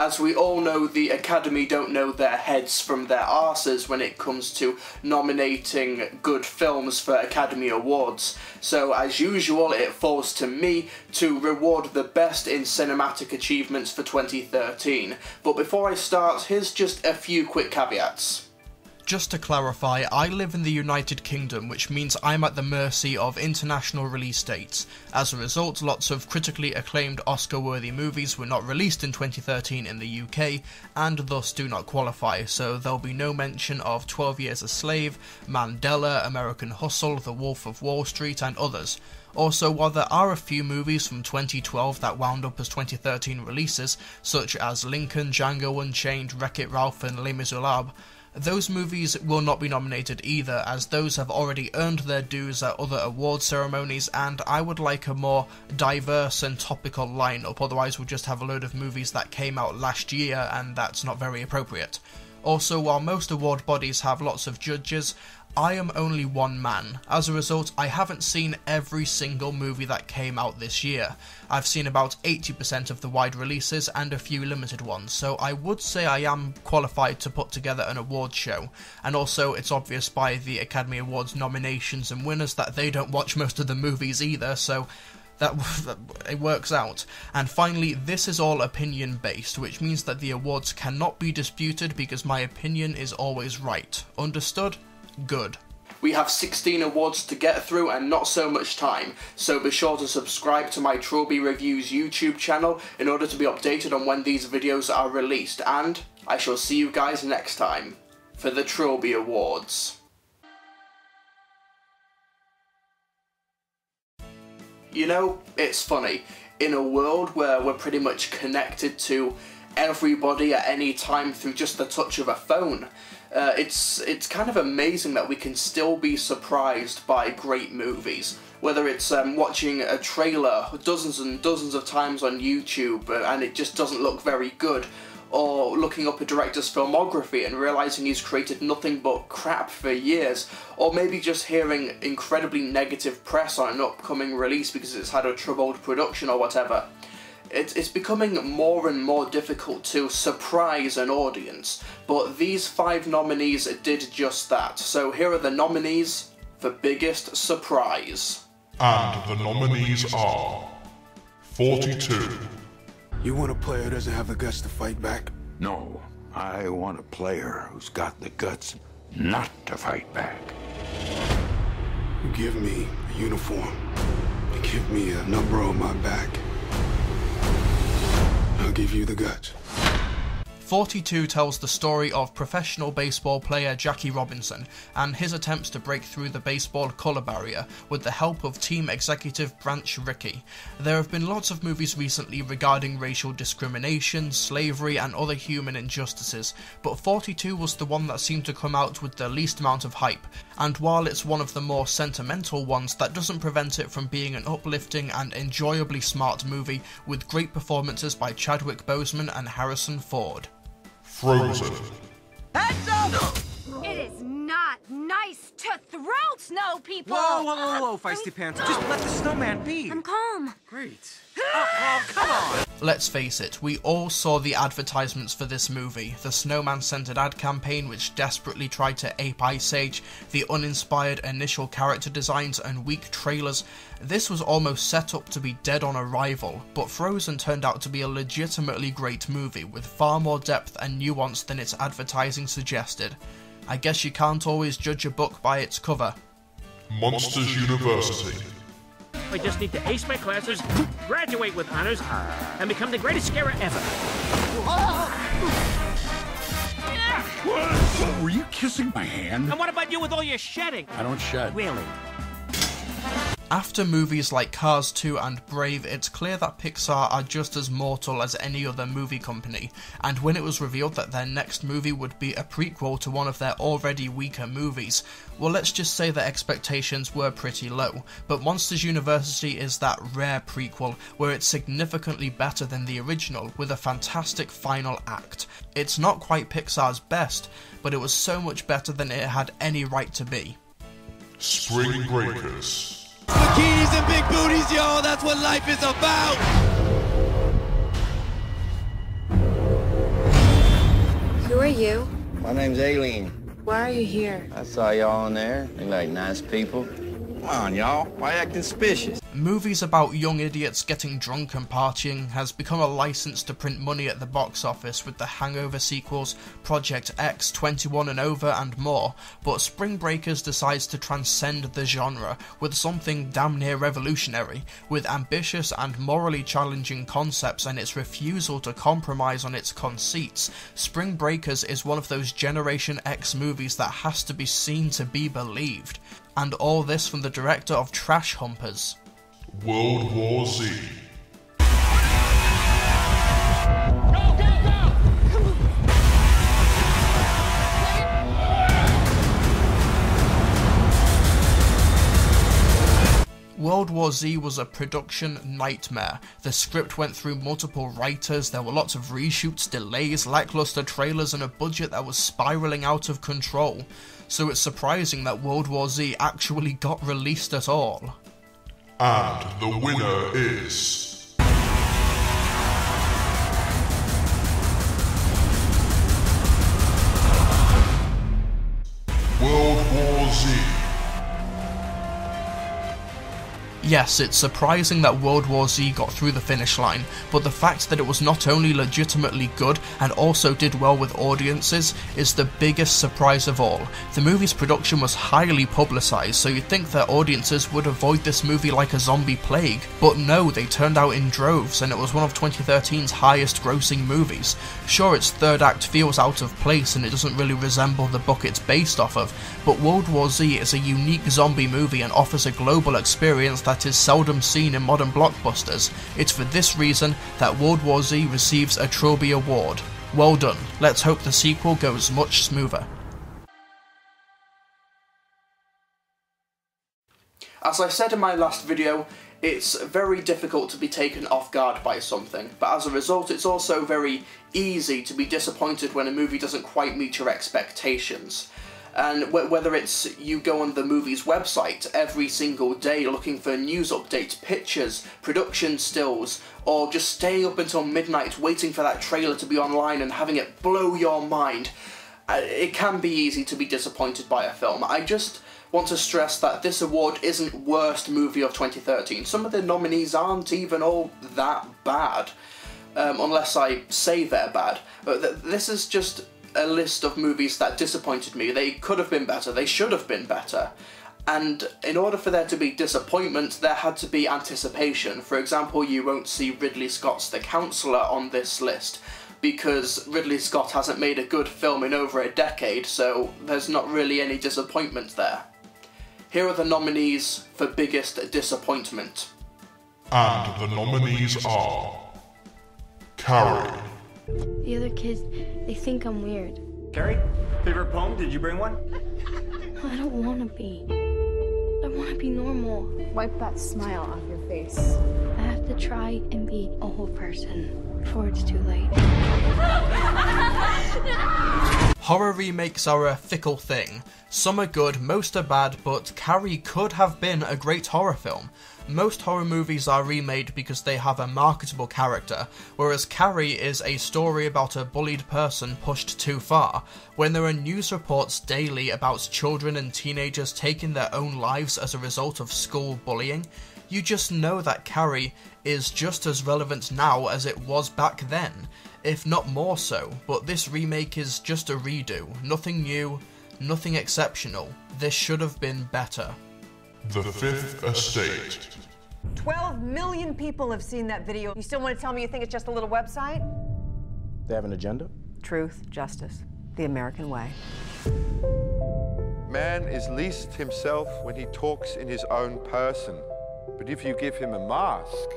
As we all know, the Academy don't know their heads from their arses when it comes to nominating good films for Academy Awards. So as usual, it falls to me to reward the best in cinematic achievements for 2013. But before I start, here's just a few quick caveats. Just to clarify, I live in the United Kingdom, which means I'm at the mercy of international release dates. As a result, lots of critically acclaimed Oscar-worthy movies were not released in 2013 in the UK, and thus do not qualify, so there'll be no mention of 12 Years a Slave, Mandela, American Hustle, The Wolf of Wall Street, and others. Also, while there are a few movies from 2012 that wound up as 2013 releases, such as Lincoln, Django Unchained, Wreck-It Ralph, and Les Miserables, those movies will not be nominated either, as those have already earned their dues at other award ceremonies, and I would like a more diverse and topical lineup, otherwise we'll just have a load of movies that came out last year, and that's not very appropriate. Also, while most award bodies have lots of judges, I am only one man. As a result, I haven't seen every single movie that came out this year. I've seen about 80% of the wide releases and a few limited ones, so I would say I am qualified to put together an award show. And also, it's obvious by the Academy Awards nominations and winners that they don't watch most of the movies either, so that it works out. And finally, this is all opinion based, which means that the awards cannot be disputed because my opinion is always right. Understood? Good. We have 16 awards to get through and not so much time, so be sure to subscribe to my Trilbee Reviews YouTube channel in order to be updated on when these videos are released, and I shall see you guys next time for the Trilbee Awards. You know, it's funny, in a world where we're pretty much connected to everybody at any time through just the touch of a phone, it's kind of amazing that we can still be surprised by great movies. Whether it's watching a trailer dozens and dozens of times on YouTube and it just doesn't look very good, or looking up a director's filmography and realising he's created nothing but crap for years, or maybe just hearing incredibly negative press on an upcoming release because it's had a troubled production or whatever. It's becoming more and more difficult to surprise an audience, but these 5 nominees did just that. So here are the nominees for Biggest Surprise. And the nominees are 42. You want a player who doesn't have the guts to fight back? No, I want a player who's got the guts not to fight back. You give me a uniform, you give me a number on my back, I'll give you the guts. 42 tells the story of professional baseball player Jackie Robinson and his attempts to break through the baseball colour barrier with the help of team executive Branch Rickey. There have been lots of movies recently regarding racial discrimination, slavery and other human injustices, but 42 was the one that seemed to come out with the least amount of hype, and while it's one of the more sentimental ones, that doesn't prevent it from being an uplifting and enjoyably smart movie with great performances by Chadwick Boseman and Harrison Ford. Frozen. Heads up! It is not nice to throw snow, people! Whoa, whoa, whoa, whoa, Feisty Pants. Just let the snowman be. I'm calm. Great. Oh, come on! Let's face it, we all saw the advertisements for this movie, the snowman-centered ad campaign which desperately tried to ape Ice Age, the uninspired initial character designs and weak trailers. This was almost set up to be dead on arrival, but Frozen turned out to be a legitimately great movie with far more depth and nuance than its advertising suggested. I guess you can't always judge a book by its cover. Monsters University. I just need to ace my classes, graduate with honors, and become the greatest scarer ever. What? Were you kissing my hand? And what about you with all your shedding? I don't shed. Really? After movies like Cars 2 and Brave, it's clear that Pixar are just as mortal as any other movie company, and when it was revealed that their next movie would be a prequel to one of their already weaker movies, well, let's just say that expectations were pretty low, but Monsters University is that rare prequel where it's significantly better than the original, with a fantastic final act. It's not quite Pixar's best, but it was so much better than it had any right to be. Spring Breakers. Bikinis and big booties, y'all, that's what life is about! you? My name's Aileen. Why are you here? I saw y'all in there. They like nice people. Come on, y'all. Why acting suspicious? Movies about young idiots getting drunk and partying has become a license to print money at the box office with the Hangover sequels, Project X, 21 and Over and more, but Spring Breakers decides to transcend the genre with something damn near revolutionary, with ambitious and morally challenging concepts and its refusal to compromise on its conceits. Spring Breakers is one of those Generation X movies that has to be seen to be believed. And all this from the director of Trash Humpers. World War Z. World War Z was a production nightmare. The script went through multiple writers, there were lots of reshoots, delays, lackluster trailers, and a budget that was spiralling out of control. So it's surprising that World War Z actually got released at all. And the winner is... World War Z. Yes, it's surprising that World War Z got through the finish line, but the fact that it was not only legitimately good and also did well with audiences is the biggest surprise of all. The movie's production was highly publicised, so you'd think that audiences would avoid this movie like a zombie plague, but no, they turned out in droves and it was one of 2013's highest grossing movies. Sure, its third act feels out of place and it doesn't really resemble the book it's based off of, but World War Z is a unique zombie movie and offers a global experience that is seldom seen in modern blockbusters. It's for this reason that World War Z receives a Trilbee Award. Well done, let's hope the sequel goes much smoother. As I said in my last video, it's very difficult to be taken off guard by something, but as a result it's also very easy to be disappointed when a movie doesn't quite meet your expectations. And whether it's you go on the movie's website every single day looking for news updates, pictures, production stills, or just staying up until midnight waiting for that trailer to be online and having it blow your mind, it can be easy to be disappointed by a film. I just want to stress that this award isn't worst movie of 2013. Some of the nominees aren't even all that bad, unless I say they're bad. This is just a list of movies that disappointed me. They could have been better, they should have been better. And in order for there to be disappointment, there had to be anticipation. For example, you won't see Ridley Scott's The Counselor on this list, because Ridley Scott hasn't made a good film in over a decade, so there's not really any disappointment there. Here are the nominees for biggest disappointment. And the nominees are... Carrie. The other kids, they think I'm weird. Carrie, favorite poem? Did you bring one? I don't want to be. I want to be normal. Wipe that smile off your face. I have to try and be a whole person before it's too late. Horror remakes are a fickle thing. Some are good, most are bad, but Carrie could have been a great horror film. Most horror movies are remade because they have a marketable character, whereas Carrie is a story about a bullied person pushed too far. When there are news reports daily about children and teenagers taking their own lives as a result of school bullying, you just know that Carrie is just as relevant now as it was back then, if not more so, but this remake is just a redo. Nothing new, nothing exceptional. This should have been better. The Fifth Estate. 12 million people have seen that video. You still want to tell me you think it's just a little website? They have an agenda? Truth, justice, the American way. Man is least himself when he talks in his own person. But if you give him a mask,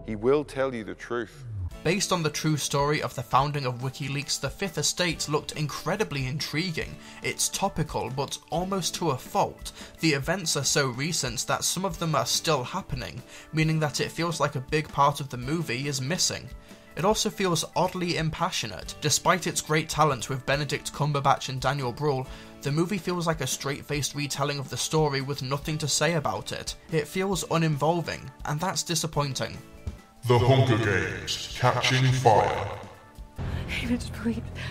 he will tell you the truth. Based on the true story of the founding of WikiLeaks, The Fifth Estate looked incredibly intriguing. It's topical, but almost to a fault. The events are so recent that some of them are still happening, meaning that it feels like a big part of the movie is missing. It also feels oddly impassionate. Despite its great talent with Benedict Cumberbatch and Daniel Bruhl, the movie feels like a straight-faced retelling of the story with nothing to say about it. It feels uninvolving, and that's disappointing. The Hunger Games, Catching Fire. David,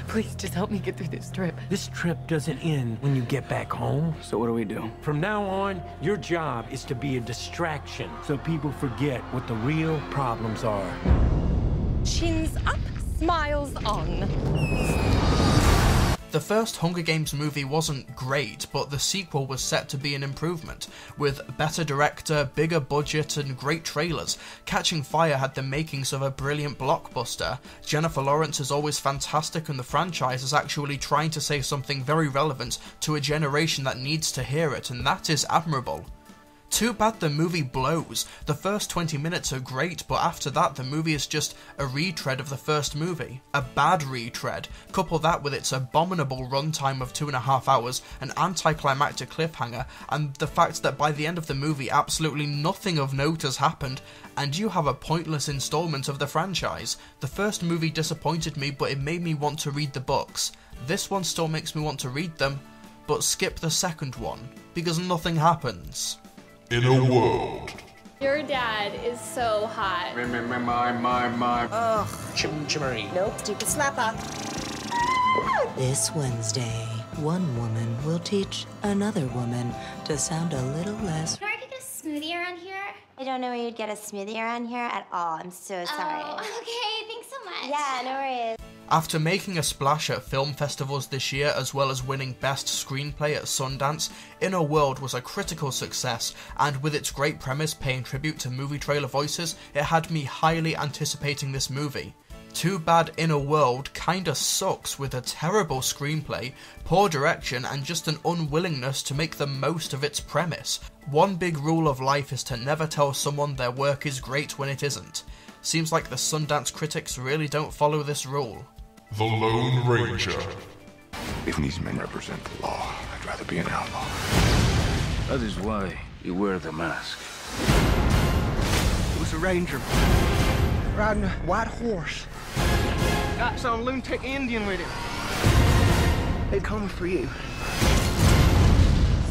please just help me get through this trip. This trip doesn't end when you get back home. So what do we do? From now on, your job is to be a distraction so people forget what the real problems are. Chins up, smiles on. The first Hunger Games movie wasn't great, but the sequel was set to be an improvement. With better director, bigger budget, and great trailers, Catching Fire had the makings of a brilliant blockbuster. Jennifer Lawrence is always fantastic, and the franchise is actually trying to say something very relevant to a generation that needs to hear it, and that is admirable. Too bad the movie blows. The first 20 minutes are great, but after that the movie is just a retread of the first movie. A bad retread. Couple that with its abominable runtime of 2.5 hours, an anticlimactic cliffhanger, and the fact that by the end of the movie absolutely nothing of note has happened, and you have a pointless installment of the franchise. The first movie disappointed me, but it made me want to read the books. This one still makes me want to read them, but skip the second one, because nothing happens. In a world. Your dad is so hot. My. Ugh. Chimmery. Nope, stupid slapper. This Wednesday, one woman will teach another woman to sound a little less. Can I get a smoothie around here? I don't know where you'd get a smoothie around here at all. I'm so sorry. Oh, okay. Thanks so much. Yeah, no worries. After making a splash at film festivals this year, as well as winning Best Screenplay at Sundance, In a World was a critical success, and with its great premise paying tribute to movie trailer voices, it had me highly anticipating this movie. Too bad In a World kinda sucks with a terrible screenplay, poor direction, and just an unwillingness to make the most of its premise. One big rule of life is to never tell someone their work is great when it isn't. Seems like the Sundance critics really don't follow this rule. The Lone Ranger. If these men represent the law, I'd rather be an outlaw. That is why you wear the mask. It was a ranger. Riding a white horse. Got some lunatic Indian with him. They're coming for you.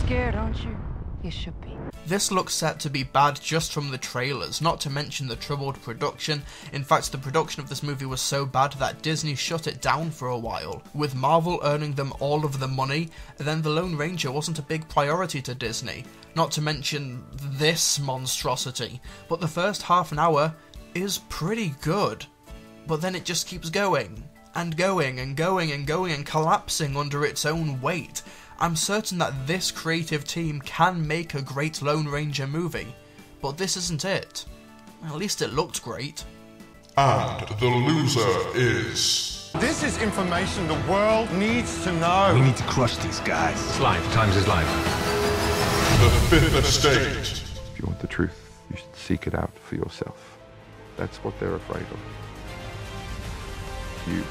Scared, aren't you? You should be. This looks set to be bad just from the trailers, not to mention the troubled production. In fact, the production of this movie was so bad that Disney shut it down for a while, with Marvel earning them all of the money. Then The Lone Ranger wasn't a big priority to Disney, not to mention this monstrosity. But the first half an hour is pretty good, but then it just keeps going, and going, and going, and going, and collapsing under its own weight. I'm certain that this creative team can make a great Lone Ranger movie, but this isn't it. At least it looked great. And the loser is... This is information the world needs to know. We need to crush these guys. It's life. Times is life. The Fifth Estate. If you want the truth, you should seek it out for yourself. That's what they're afraid of. You.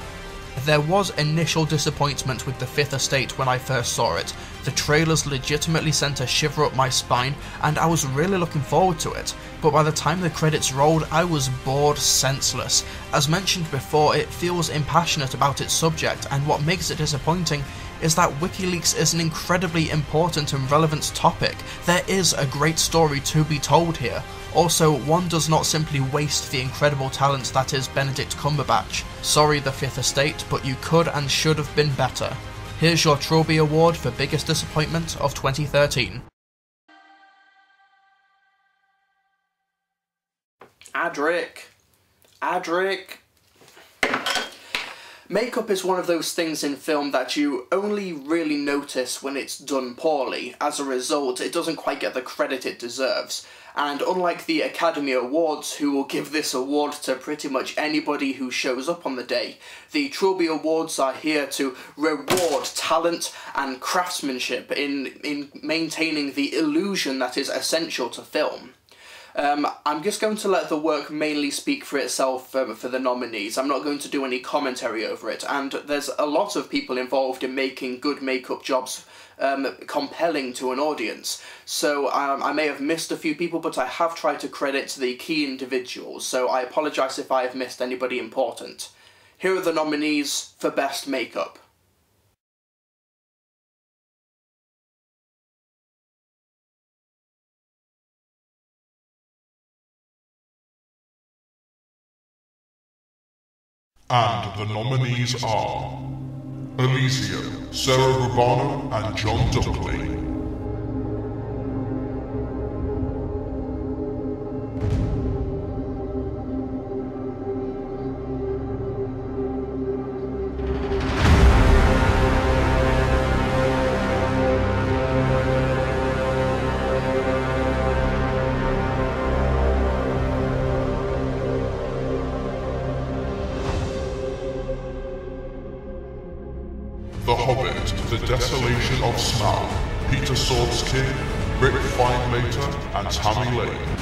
There was initial disappointment with The Fifth Estate when I first saw it. The trailers legitimately sent a shiver up my spine, and I was really looking forward to it, but by the time the credits rolled, I was bored senseless. As mentioned before, it feels impassionate about its subject, and what makes it disappointing is that WikiLeaks is an incredibly important and relevant topic. There is a great story to be told here. Also, one does not simply waste the incredible talent that is Benedict Cumberbatch. Sorry, The Fifth Estate, but you could and should have been better. Here's your Trilbee Award for Biggest Disappointment of 2013. Adric. Makeup is one of those things in film that you only really notice when it's done poorly. As a result, it doesn't quite get the credit it deserves. And unlike the Academy Awards, who will give this award to pretty much anybody who shows up on the day, the Trilbee Awards are here to reward talent and craftsmanship in maintaining the illusion that is essential to film. I'm just going to let the work mainly speak for itself for the nominees. I'm not going to do any commentary over it, and there's a lot of people involved in making good makeup jobs compelling to an audience. So I may have missed a few people, but I have tried to credit the key individuals, so I apologise if I have missed anybody important. Here are the nominees for Best Makeup. And the nominees are Elysium, Sarah Rubano and John Duckley. The Hobbit, The Desolation of Smaug, Peter Swordskin, Rick Findlater, and Tammy Lane.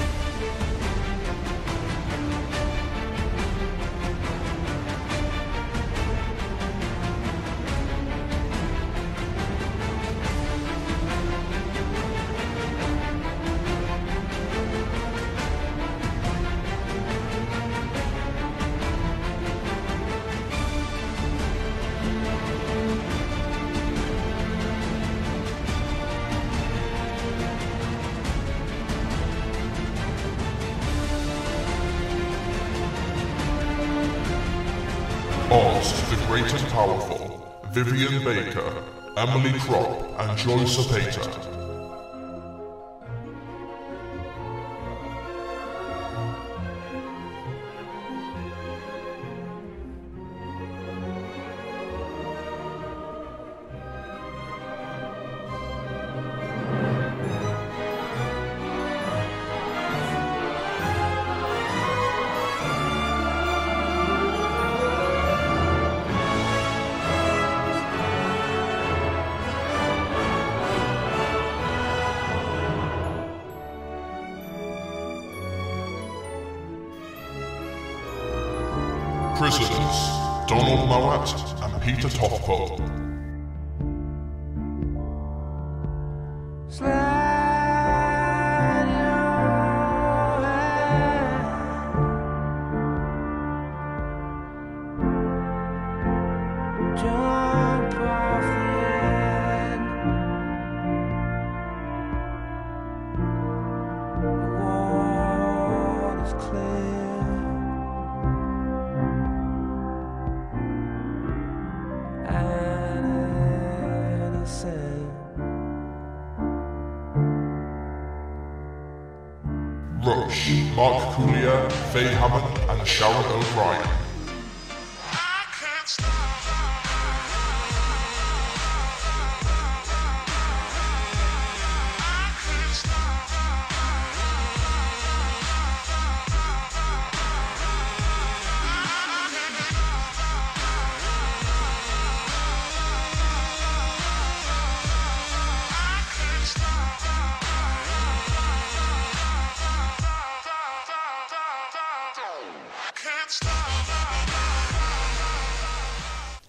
Oz, the Great and Powerful, Vivian Baker, Emily Kropp, and Joy Zapata. Prisoners, Donald Mowat and Peter Toffpo. Rush, Mark Coulier, Faye Hammond, and Sharon O'Brien.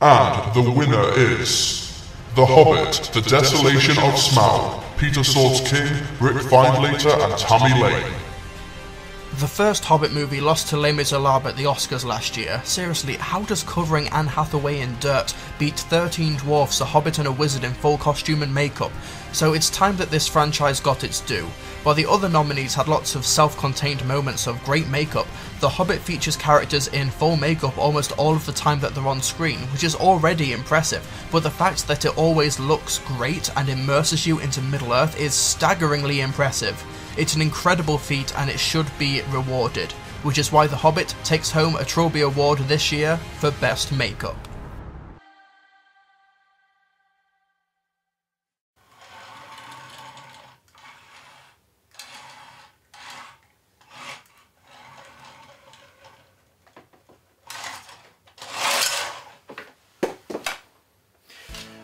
And the winner is The Hobbit, The Desolation of Smaug, Peter Swordskin, Rick Findlater, and Tammy Lane. The first Hobbit movie lost to Les Miserables at the Oscars last year. Seriously, how does covering Anne Hathaway in dirt beat 13 dwarfs, a hobbit and a wizard in full costume and makeup? So it's time that this franchise got its due. While the other nominees had lots of self-contained moments of great makeup, The Hobbit features characters in full makeup almost all of the time that they're on screen, which is already impressive, but the fact that it always looks great and immerses you into Middle-earth is staggeringly impressive. It's an incredible feat and it should be rewarded, which is why The Hobbit takes home a Trilbee Award this year for Best Makeup.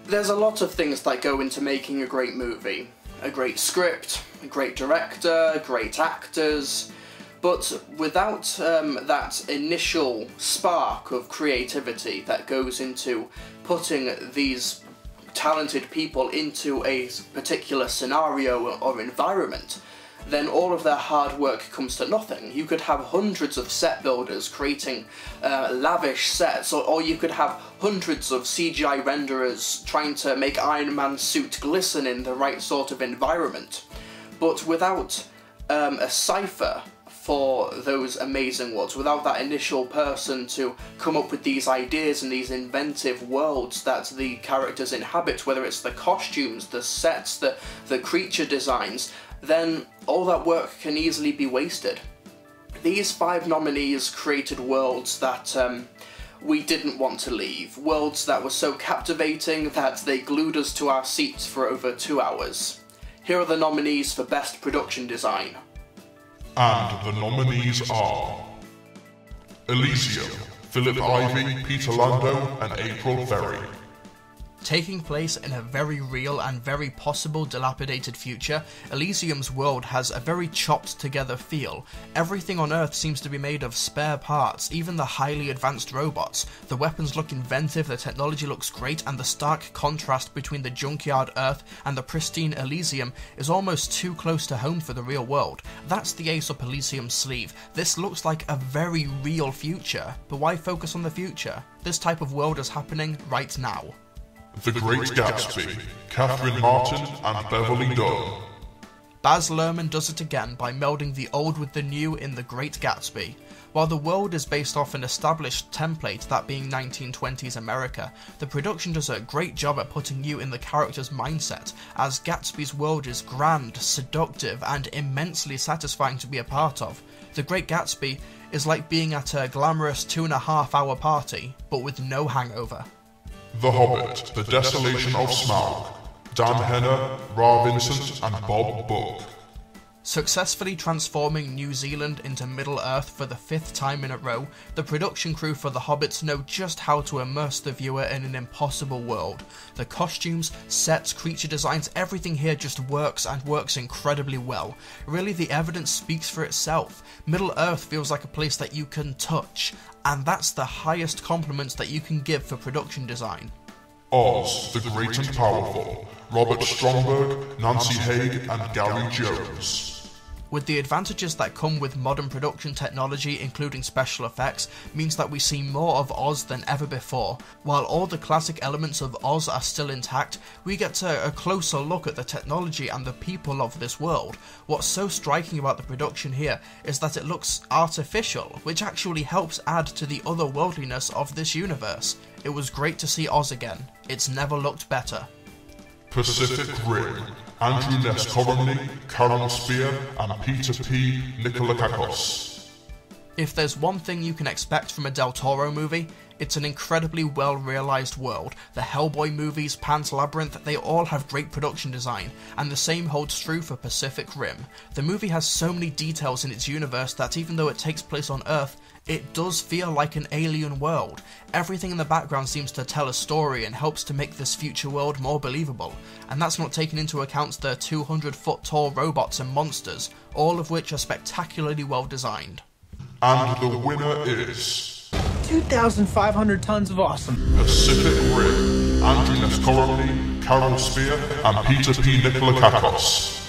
There's a lot of things that go into making a great movie. A great script, a great director, great actors, but without that initial spark of creativity that goes into putting these talented people into a particular scenario or environment, then all of their hard work comes to nothing. You could have hundreds of set builders creating lavish sets, or you could have hundreds of CGI renderers trying to make Iron Man's suit glisten in the right sort of environment. But without a cipher for those amazing worlds, without that initial person to come up with these ideas and these inventive worlds that the characters inhabit, whether it's the costumes, the sets, the creature designs, then all that work can easily be wasted. These 5 nominees created worlds that we didn't want to leave, worlds that were so captivating that they glued us to our seats for over 2 hours. Here are the nominees for Best Production Design. And the nominees are Elysium, Philip Ivey, Peter Lando and April Ferry. Taking place in a very real and very possible dilapidated future, Elysium's world has a very chopped together feel. Everything on Earth seems to be made of spare parts, even the highly advanced robots. The weapons look inventive, the technology looks great, and the stark contrast between the junkyard Earth and the pristine Elysium is almost too close to home for the real world. That's the ace up Elysium's sleeve. This looks like a very real future, but why focus on the future? This type of world is happening right now. The Great Gatsby, Catherine Martin and Beverly Dunn. Baz Luhrmann does it again by melding the old with the new in The Great Gatsby. While the world is based off an established template, that being 1920s America, the production does a great job at putting you in the character's mindset, as Gatsby's world is grand, seductive, and immensely satisfying to be a part of. The Great Gatsby is like being at a glamorous 2.5-hour party, but with no hangover. The Hobbit, The Desolation of Smaug, Dan Henner, Ra Vincent and Bob Buck. Successfully transforming New Zealand into Middle-earth for the 5th time in a row, the production crew for The Hobbits know just how to immerse the viewer in an impossible world. The costumes, sets, creature designs, everything here just works and works incredibly well. Really, the evidence speaks for itself. Middle-earth feels like a place that you can touch, and that's the highest compliments that you can give for production design. Oz, the Great and Powerful, Robert Stromberg, Nancy Haig and Gary Jones. With the advantages that come with modern production technology, including special effects, means that we see more of Oz than ever before. While all the classic elements of Oz are still intact, we get a closer look at the technology and the people of this world. What's so striking about the production here is that it looks artificial, which actually helps add to the otherworldliness of this universe. It was great to see Oz again. It's never looked better. Pacific Rim, Andrew Ness Corumley, Karen Spear and Peter P. Nikolakakos. If there's one thing you can expect from a Del Toro movie, it's an incredibly well-realised world. The Hellboy movies, Pan's Labyrinth, they all have great production design, and the same holds true for Pacific Rim. The movie has so many details in its universe that even though it takes place on Earth, it does feel like an alien world. Everything in the background seems to tell a story and helps to make this future world more believable, and that's not taking into account the 200-foot tall robots and monsters, all of which are spectacularly well designed. And the winner is... 2,500 tons of awesome. Pacific Rim, Andrew Ness Corumley, Carol Spear and Peter P. Nikolakakos.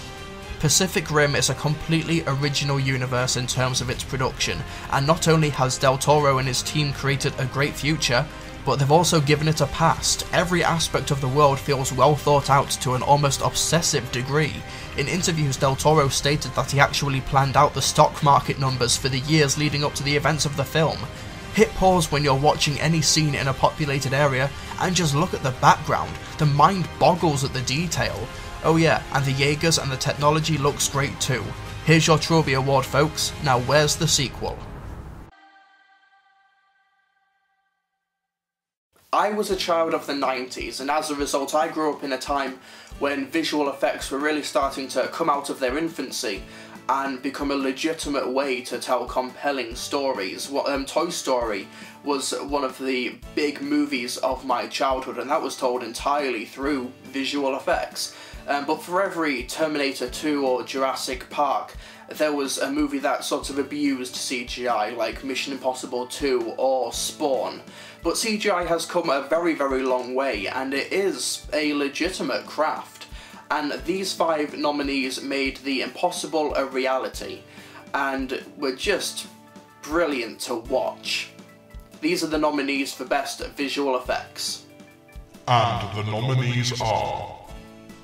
Pacific Rim is a completely original universe in terms of its production, and not only has Del Toro and his team created a great future, but they've also given it a past. Every aspect of the world feels well thought out to an almost obsessive degree. In interviews, Del Toro stated that he actually planned out the stock market numbers for the years leading up to the events of the film. Hit pause when you're watching any scene in a populated area and just look at the background. The mind boggles at the detail. Oh yeah, and the Jaegers and the technology looks great too. Here's your Trilbee Award, folks. Now where's the sequel? I was a child of the 90s, and as a result I grew up in a time when visual effects were really starting to come out of their infancy and become a legitimate way to tell compelling stories. Toy Story was one of the big movies of my childhood, and that was told entirely through visual effects. But for every Terminator 2 or Jurassic Park, there was a movie that sort of abused CGI, like Mission Impossible 2 or Spawn. But CGI has come a very, very long way, and it is a legitimate craft. And these 5 nominees made the impossible a reality, and were just brilliant to watch. These are the nominees for Best Visual Effects. And the nominees are...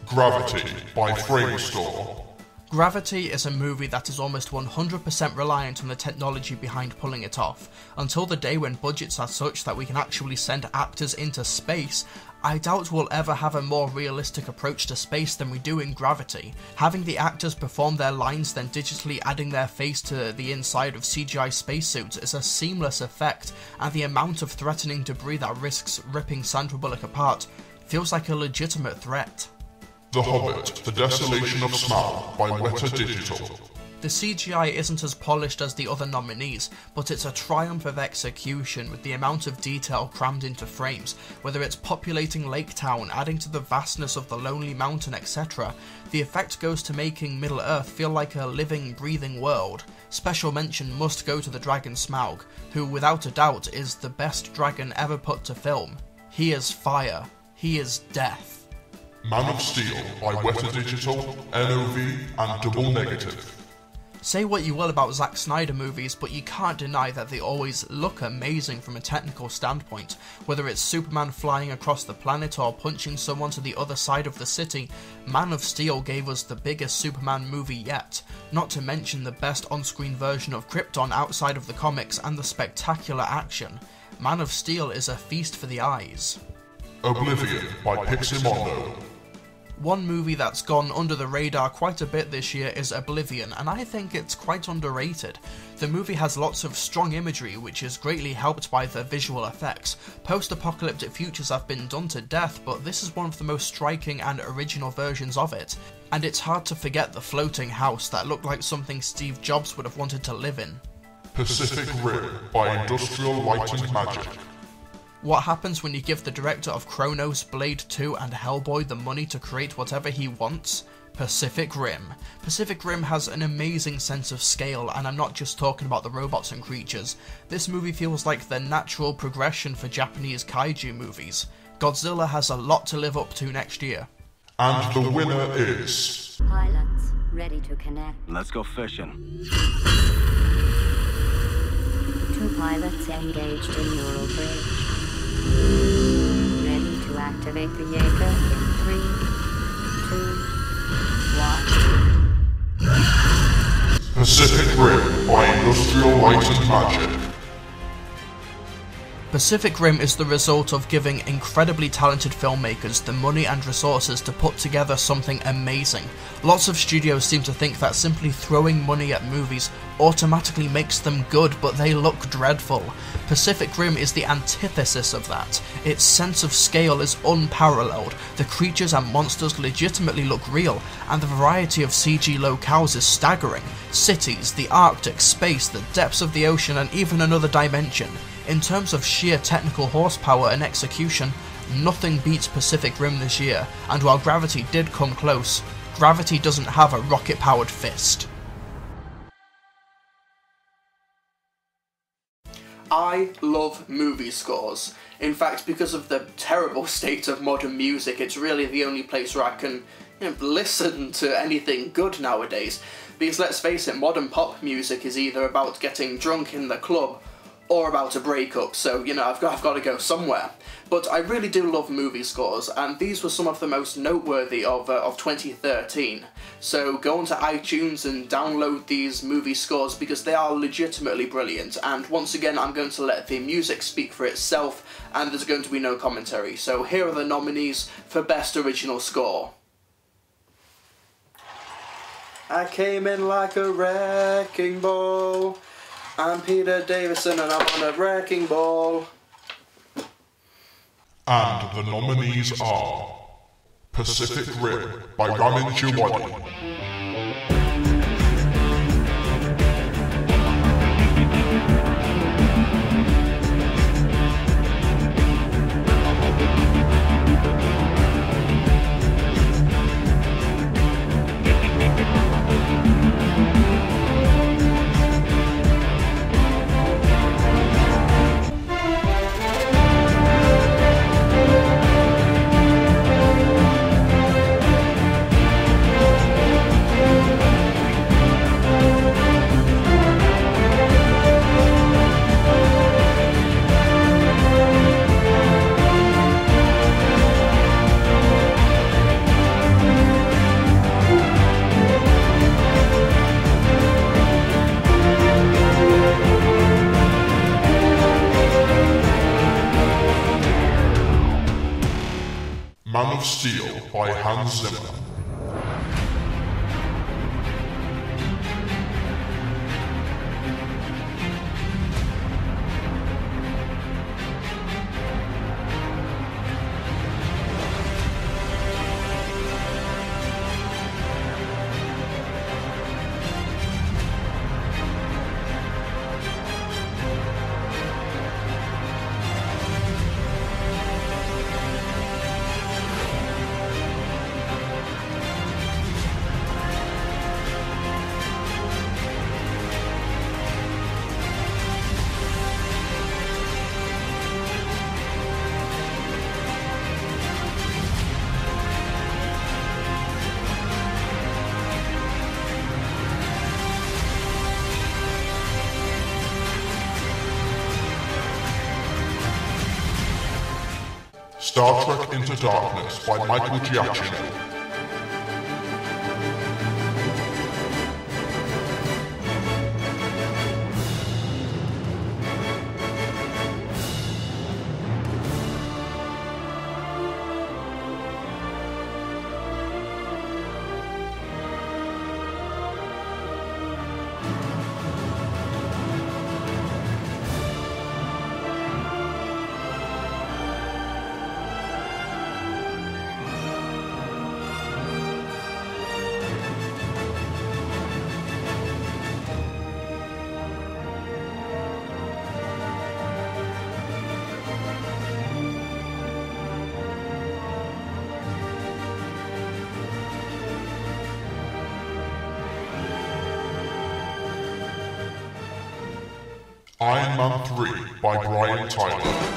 Gravity by Framestore. Gravity is a movie that is almost 100% reliant on the technology behind pulling it off. Until the day when budgets are such that we can actually send actors into space, I doubt we'll ever have a more realistic approach to space than we do in Gravity. Having the actors perform their lines then digitally adding their face to the inside of CGI spacesuits is a seamless effect, and the amount of threatening debris that risks ripping Sandra Bullock apart feels like a legitimate threat. The Hobbit, The Desolation of Smaug by Weta Digital. The CGI isn't as polished as the other nominees, but it's a triumph of execution with the amount of detail crammed into frames. Whether it's populating Lake Town, adding to the vastness of the Lonely Mountain, etc., the effect goes to making Middle-earth feel like a living, breathing world. Special mention must go to the dragon Smaug, who without a doubt is the best dragon ever put to film. He is fire. He is death. Man of Steel by Weta Digital, NOV and Double Negative. Say what you will about Zack Snyder movies, but you can't deny that they always look amazing from a technical standpoint. Whether it's Superman flying across the planet or punching someone to the other side of the city, Man of Steel gave us the biggest Superman movie yet, not to mention the best on-screen version of Krypton outside of the comics and the spectacular action. Man of Steel is a feast for the eyes. Oblivion by Piximondo. One movie that's gone under the radar quite a bit this year is Oblivion, and I think it's quite underrated. The movie has lots of strong imagery, which is greatly helped by the visual effects. Post-apocalyptic futures have been done to death, but this is one of the most striking and original versions of it. And it's hard to forget the floating house that looked like something Steve Jobs would have wanted to live in. Pacific Rim by Industrial Light and Magic. What happens when you give the director of Chronos, Blade 2 and Hellboy the money to create whatever he wants? Pacific Rim. Pacific Rim has an amazing sense of scale, and I'm not just talking about the robots and creatures. This movie feels like the natural progression for Japanese kaiju movies. Godzilla has a lot to live up to next year. And the winner is... Pilots, ready to connect. Let's go fishing. 2 pilots engaged in neural bridge. Ready to activate the Jaeger in 3, 2, 1. Pacific Rim by Industrial Light and Magic. Pacific Rim is the result of giving incredibly talented filmmakers the money and resources to put together something amazing. Lots of studios seem to think that simply throwing money at movies automatically makes them good, but they look dreadful. Pacific Rim is the antithesis of that. Its sense of scale is unparalleled, the creatures and monsters legitimately look real, and the variety of CG locales is staggering. Cities, the Arctic, space, the depths of the ocean, and even another dimension. In terms of sheer technical horsepower and execution, nothing beats Pacific Rim this year, and while Gravity did come close, Gravity doesn't have a rocket-powered fist. I love movie scores. In fact, because of the terrible state of modern music, it's really the only place where I can listen to anything good nowadays. Because let's face it, modern pop music is either about getting drunk in the club or about a breakup, so I've got to go somewhere. But I really do love movie scores, and these were some of the most noteworthy of 2013. So go onto iTunes and download these movie scores because they are legitimately brilliant, and once again I'm going to let the music speak for itself, and there's going to be no commentary. So here are the nominees for Best Original Score. I came in like a wrecking ball. I'm Peter Davison and I'm on a wrecking ball. And the nominees are... Pacific Rim by Ramin Djawadi. Man of Steel by Hans Zimmer. Star Trek Into Darkness by Michael Giacchino. Iron Man 3 by Brian Tyler.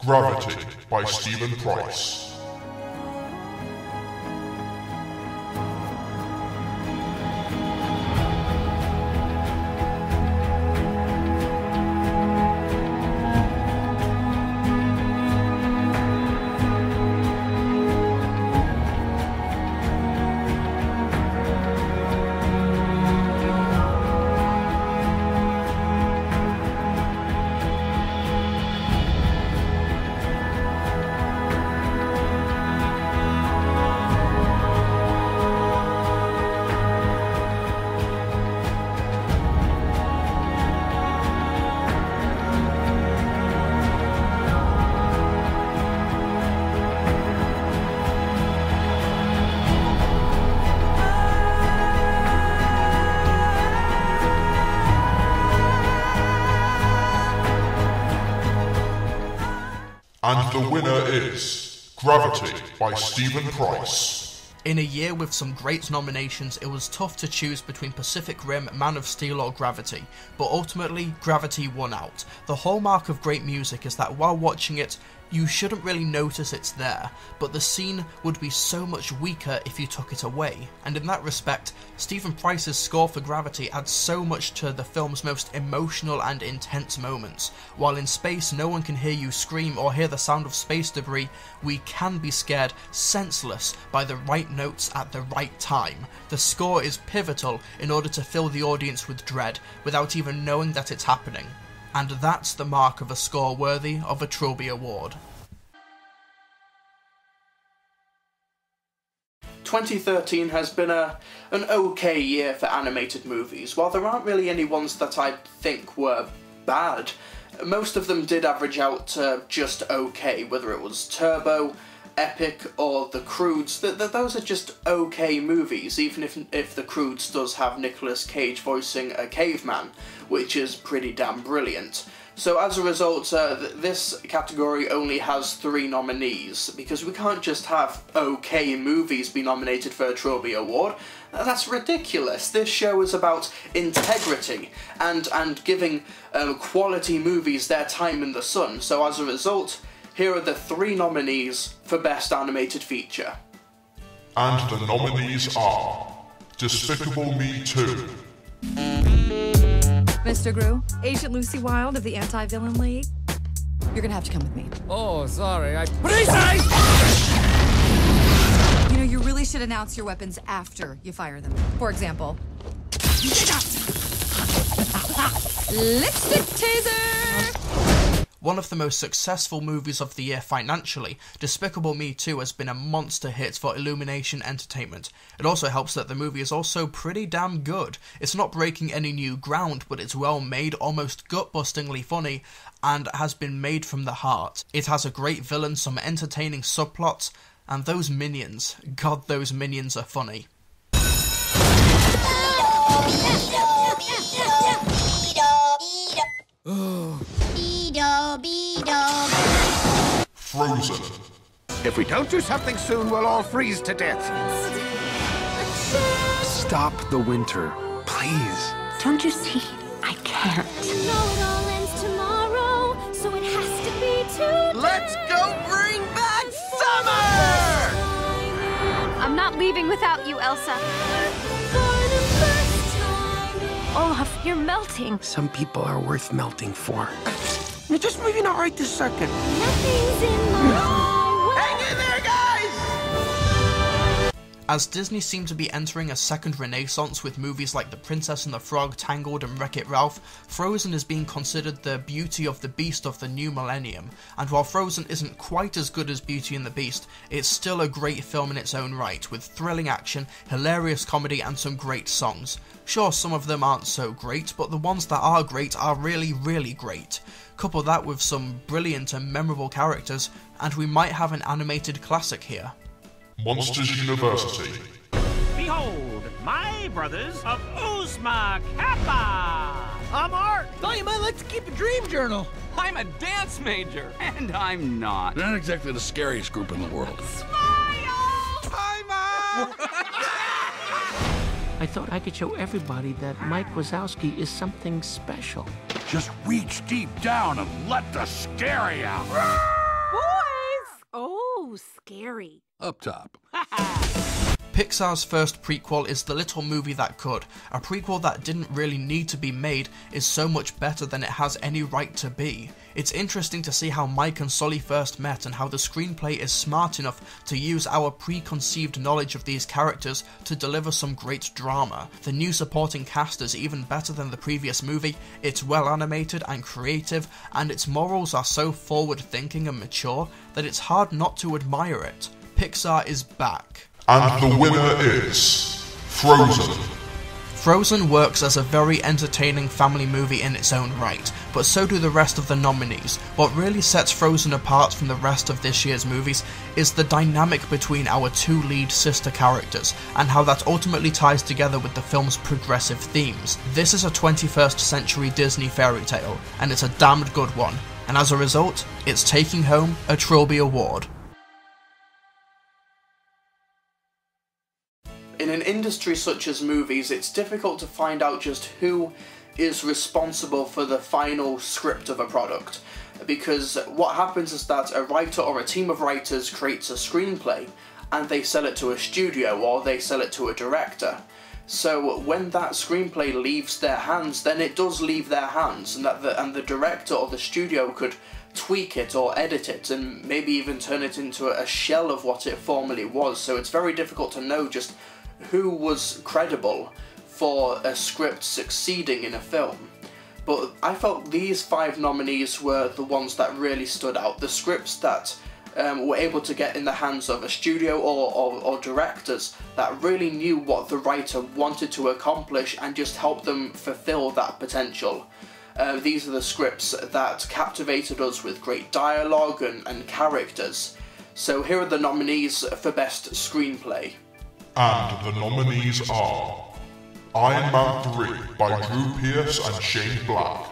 Gravity by Stephen Price. And the winner is Gravity by Stephen Price. In a year with some great nominations, it was tough to choose between Pacific Rim, Man of Steel or Gravity, but ultimately Gravity won out. The hallmark of great music is that while watching it, you shouldn't really notice it's there, but the scene would be so much weaker if you took it away, and in that respect, Stephen Price's score for Gravity adds so much to the film's most emotional and intense moments. While in space no one can hear you scream or hear the sound of space debris, we can be scared senseless by the right notes at the right time. The score is pivotal in order to fill the audience with dread, without even knowing that it's happening. And that's the mark of a score worthy of a Trilbee Award. 2013 has been an okay year for animated movies. While there aren't really any ones that I think were bad, most of them did average out to just okay, whether it was Turbo, Epic or The Croods, those are just okay movies, even if The Croods does have Nicolas Cage voicing a caveman, which is pretty damn brilliant. So as a result, this category only has 3 nominees, because we can't just have okay movies be nominated for a Trilbee Award. That's ridiculous. This show is about integrity and giving quality movies their time in the sun. So as a result, here are the 3 nominees for Best Animated Feature. And the nominees are Despicable Me 2, Mr. Gru, Agent Lucy Wilde of the Anti-Villain League. You're gonna have to come with me. Oh, sorry, You know, you really should announce your weapons after you fire them. For example... Lipstick taser! One of the most successful movies of the year financially, Despicable Me 2 has been a monster hit for Illumination Entertainment. It also helps that the movie is also pretty damn good. It's not breaking any new ground, but it's well made, almost gut-bustingly funny, and has been made from the heart. It has a great villain, some entertaining subplots, and those minions, God, those minions are funny. Frozen. If we don't do something soon, we'll all freeze to death. Stop the winter, please. Don't you see? I can't. You know it all ends tomorrow, so it has to be today. Let's go bring back summer! I'm not leaving without you, Elsa. Olaf, you're melting. Some people are worth melting for. Just maybe not right this second. Nothing's in my way. Hang in there, guys! As Disney seemed to be entering a second renaissance with movies like The Princess and the Frog, Tangled and Wreck-It Ralph, Frozen is being considered the Beauty of the Beast of the new millennium, and while Frozen isn't quite as good as Beauty and the Beast, it's still a great film in its own right, with thrilling action, hilarious comedy and some great songs. Sure, some of them aren't so great, but the ones that are great are really, really great. Couple that with some brilliant and memorable characters, and we might have an animated classic here. Monsters University. Behold, my brothers of Uzma Kappa! I'm Art. Thought you might like to keep a dream journal. I'm a dance major, and I'm not. They're not exactly the scariest group in the world. Hi, Mom! I thought I could show everybody that Mike Wazowski is something special. Just reach deep down and let the scary out. Boys! Oh, scary. Up top. Pixar's first prequel is The Little Movie That Could. A prequel that didn't really need to be made is so much better than it has any right to be. It's interesting to see how Mike and Sully first met and how the screenplay is smart enough to use our preconceived knowledge of these characters to deliver some great drama. The new supporting cast is even better than the previous movie, it's well animated and creative, and its morals are so forward-thinking and mature that it's hard not to admire it. Pixar is back. And the winner is Frozen. Frozen works as a very entertaining family movie in its own right, but so do the rest of the nominees. What really sets Frozen apart from the rest of this year's movies is the dynamic between our 2 lead sister characters, and how that ultimately ties together with the film's progressive themes. This is a 21st century Disney fairy tale, and it's a damned good one, and as a result, it's taking home a Trilbee Award. In an industry such as movies, it's difficult to find out just who is responsible for the final script of a product, because what happens is that a writer or a team of writers creates a screenplay and they sell it to a studio or they sell it to a director. So when that screenplay leaves their hands, then it does leave their hands, and the director or the studio could tweak it or edit it and maybe even turn it into a shell of what it formerly was. So it's very difficult to know just who was credible for a script succeeding in a film. But I felt these 5 nominees were the ones that really stood out. The scripts that were able to get in the hands of a studio or directors that really knew what the writer wanted to accomplish and just helped them fulfill that potential. These are the scripts that captivated us with great dialogue and characters. So here are the nominees for Best Screenplay. And the nominees are Iron Man 3 by Drew Pearce and Shane Black.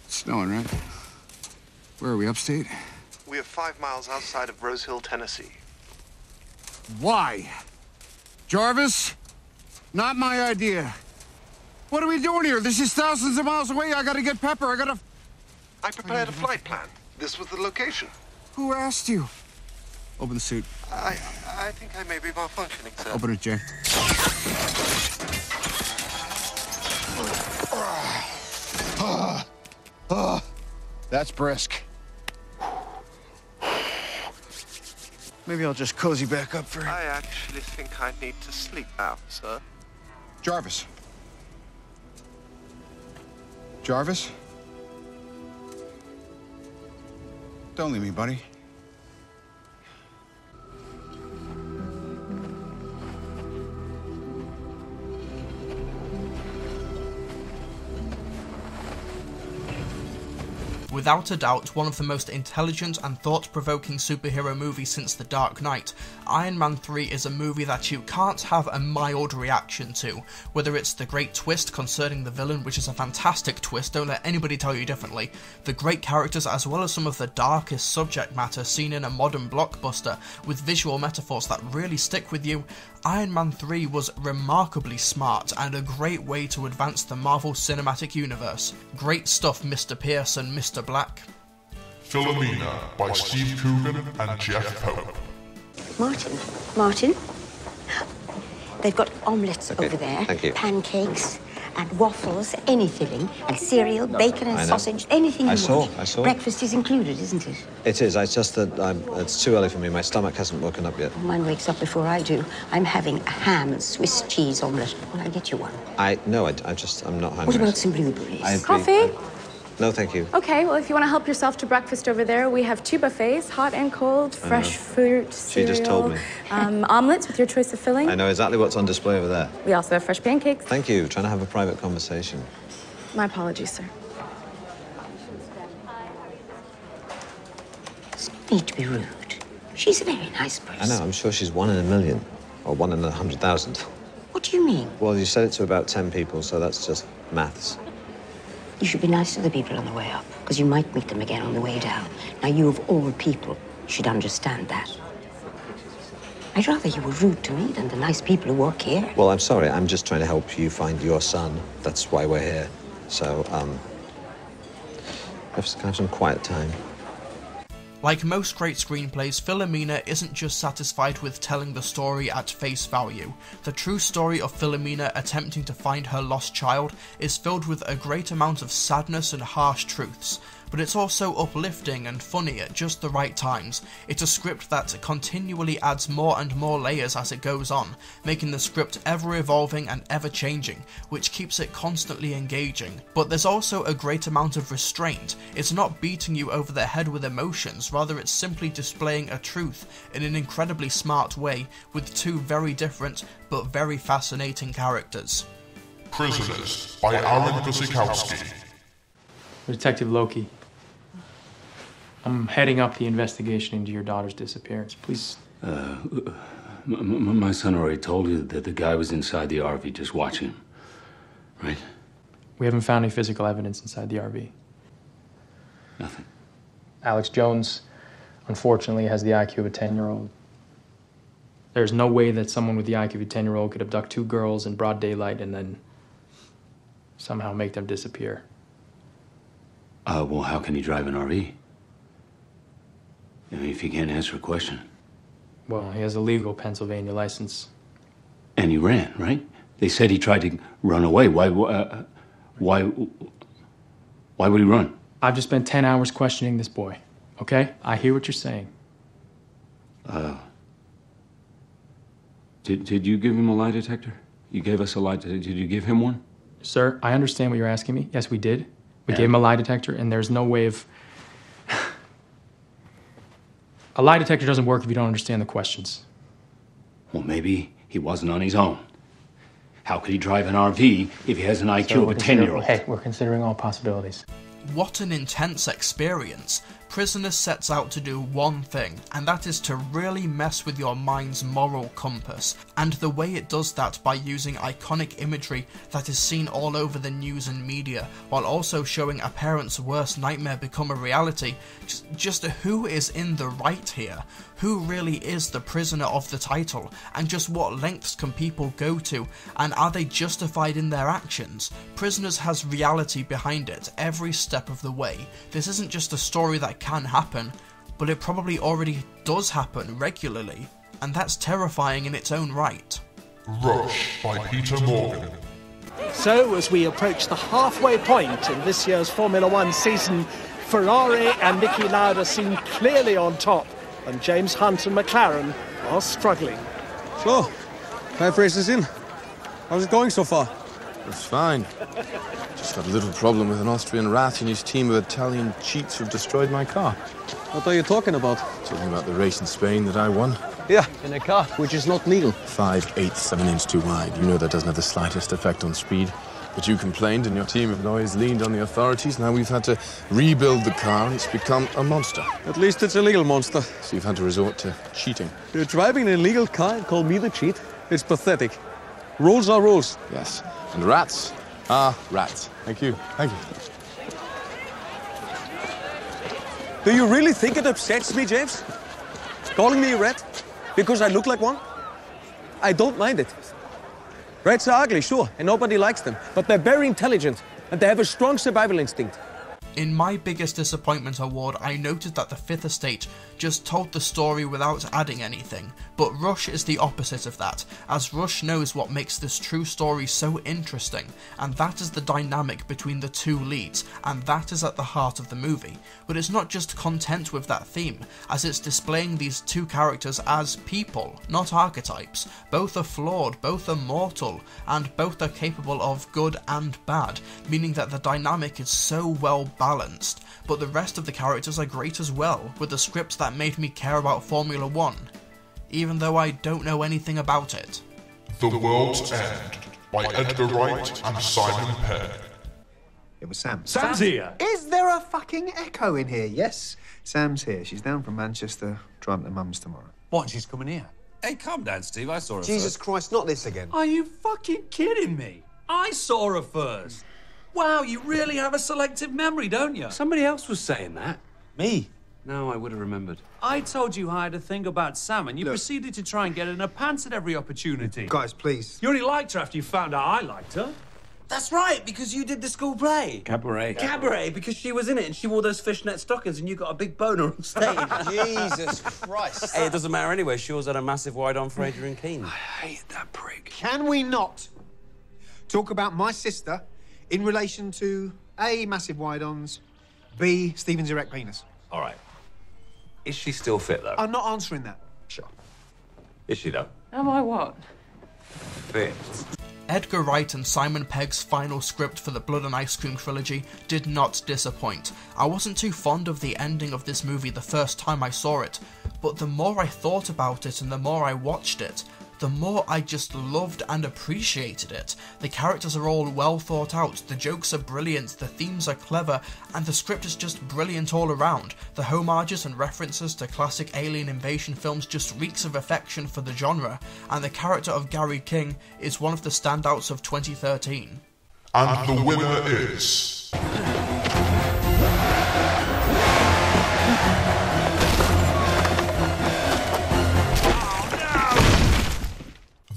It's snowing, right? Where are we, upstate? We are 5 miles outside of Rose Hill, Tennessee. Why? Jarvis? Not my idea. What are we doing here? This is thousands of miles away. I gotta get Pepper. I prepared a flight plan. This was the location. Who asked you? Open the suit. I think I may be malfunctioning, sir. Open it, Jay. That's brisk. Maybe I'll just cozy back up for... I actually think I need to sleep now, sir. Jarvis. Jarvis? Don't leave me, buddy. Without a doubt, one of the most intelligent and thought-provoking superhero movies since The Dark Knight, Iron Man 3 is a movie that you can't have a mild reaction to. Whether it's the great twist concerning the villain, which is a fantastic twist, don't let anybody tell you differently, the great characters as well as some of the darkest subject matter seen in a modern blockbuster, with visual metaphors that really stick with you, Iron Man 3 was remarkably smart and a great way to advance the Marvel Cinematic Universe. Great stuff, Mr. Pierce and Mr. Black. Philomena by Steve Coogan and Jeff Pope. Martin, they've got omelettes over there, thank you. pancakes and waffles, any filling, and cereal, bacon and sausage, anything you want. I saw. Breakfast is included, isn't it? It is. It's just that it's too early for me. My stomach hasn't woken up yet. Mine wakes up before I do. I'm having a ham and Swiss cheese omelette. Will I get you one? I'm not hungry. What about some blueberries? Coffee? No, thank you. Okay, well, if you want to help yourself to breakfast over there, we have 2 buffets, hot and cold, fresh fruit, cereal. She just told me. Omelets with your choice of filling. I know exactly what's on display over there. We also have fresh pancakes. Thank you. Trying to have a private conversation. My apologies, sir. No need to be rude. She's a very nice person. I know. I'm sure she's 1 in a million. Or 1 in 100,000. What do you mean? Well, you said it to about 10 people, so that's just maths. You should be nice to the people on the way up, because you might meet them again on the way down. Now, you of all people should understand that. I'd rather you were rude to me than the nice people who work here. Well, I'm sorry. I'm just trying to help you find your son. That's why we're here. So, have some quiet time. Like most great screenplays, Philomena isn't just satisfied with telling the story at face value. The true story of Philomena attempting to find her lost child is filled with a great amount of sadness and harsh truths, but it's also uplifting and funny at just the right times. It's a script that continually adds more and more layers as it goes on, making the script ever evolving and ever changing, which keeps it constantly engaging. But there's also a great amount of restraint. It's not beating you over the head with emotions, rather it's simply displaying a truth in an incredibly smart way with 2 very different but very fascinating characters. Prisoners by Aaron Guzikowski. Detective Loki. I'm heading up the investigation into your daughter's disappearance. Please. My son already told you that the guy was inside the RV just watching him, right? We haven't found any physical evidence inside the RV. Nothing. Alex Jones, unfortunately, has the IQ of a 10-year-old. There's no way that someone with the IQ of a 10-year-old could abduct 2 girls in broad daylight and then somehow make them disappear. Well, how can he drive an RV? I mean, if he can't answer a question. Well, he has a legal Pennsylvania license. And he ran, right? They said he tried to run away. Why would he run? I've just spent 10 hours questioning this boy, okay? I hear what you're saying. Did you give him a lie detector? You gave us a lie detector. Did you give him one? Sir, I understand what you're asking me. Yes, we did. We gave him a lie detector, and there's no way of... A lie detector doesn't work if you don't understand the questions. Well, maybe he wasn't on his own. How could he drive an RV if he has an IQ of a 10-year-old? Hey, we're considering all possibilities. What an intense experience. Prisoners sets out to do one thing, and that is to really mess with your mind's moral compass, and the way it does that by using iconic imagery that is seen all over the news and media, while also showing a parent's worst nightmare become a reality. Just who is in the right here? Who really is the prisoner of the title, and just what lengths can people go to, and are they justified in their actions? Prisoners has reality behind it every step of the way. This isn't just a story that can happen, but it probably already does happen regularly, and that's terrifying in its own right. Rush by Peter Morgan. So, as we approach the halfway point in this year's Formula One season, Ferrari and Niki Lauda seem clearly on top, and James Hunt and McLaren are struggling. So, 5 races in. How's it going so far? It's fine. Just got a little problem with an Austrian rat and his team of Italian cheats who've destroyed my car. What are you talking about? Talking about the race in Spain that I won. Yeah, in a car, which is not legal. 5/8 of an inch too wide. You know that doesn't have the slightest effect on speed. But you complained and your team have always leaned on the authorities. Now we've had to rebuild the car and it's become a monster. At least it's a legal monster. So you've had to resort to cheating. You're driving an illegal car and call me the cheat? It's pathetic. Rules are rules. Yes. And rats are rats. Thank you. Thank you. Do you really think it upsets me, James? Calling me a rat? Because I look like one? I don't mind it. Rats are ugly, sure, and nobody likes them. But they're very intelligent, and they have a strong survival instinct. In my biggest disappointment award, I noted that the Fifth Estate just told the story without adding anything, but Rush is the opposite of that, as Rush knows what makes this true story so interesting, and that is the dynamic between the two leads, and that is at the heart of the movie. But it's not just content with that theme, as it's displaying these two characters as people, not archetypes. Both are flawed, both are mortal, and both are capable of good and bad, meaning that the dynamic is so well balanced, but the rest of the characters are great as well, with a script that made me care about Formula One, even though I don't know anything about it. The World's End by Edgar Wright and Simon Pegg. It was Sam. Sam's here! Is there a fucking echo in here? Yes, Sam's here. She's down from Manchester, driving to Mum's tomorrow. What, she's coming here? Hey, calm down, Steve. I saw her Jesus first. Christ, not this again. Are you fucking kidding me? I saw her first. Wow, you really have a selective memory, don't you? Somebody else was saying that. Me? No, I would have remembered. I told you I had a thing about Sam, and you Look. proceeded to try and get in her pants at every opportunity. Guys, please. You only liked her after you found out I liked her. That's right, because you did the school play. Cabaret. Cabaret, because she was in it and she wore those fishnet stockings and you got a big boner on stage. Jesus Christ. Hey, it doesn't matter anyway. She always had a massive wide-on for Adrian Keane. I hate that prick. Can we not talk about my sister in relation to A, massive wide-ons, B, Steven's erect penis? All right. Is she still fit, though? I'm not answering that. Sure. Is she, though? Am I what? Fit. Edgar Wright and Simon Pegg's final script for the Blood and Ice Cream trilogy did not disappoint. I wasn't too fond of the ending of this movie the first time I saw it, but the more I thought about it and the more I watched it, the more I just loved and appreciated it. The characters are all well thought out, the jokes are brilliant, the themes are clever, and the script is just brilliant all around. The homages and references to classic alien invasion films just reeks of affection for the genre, and the character of Gary King is one of the standouts of 2013. And the winner is...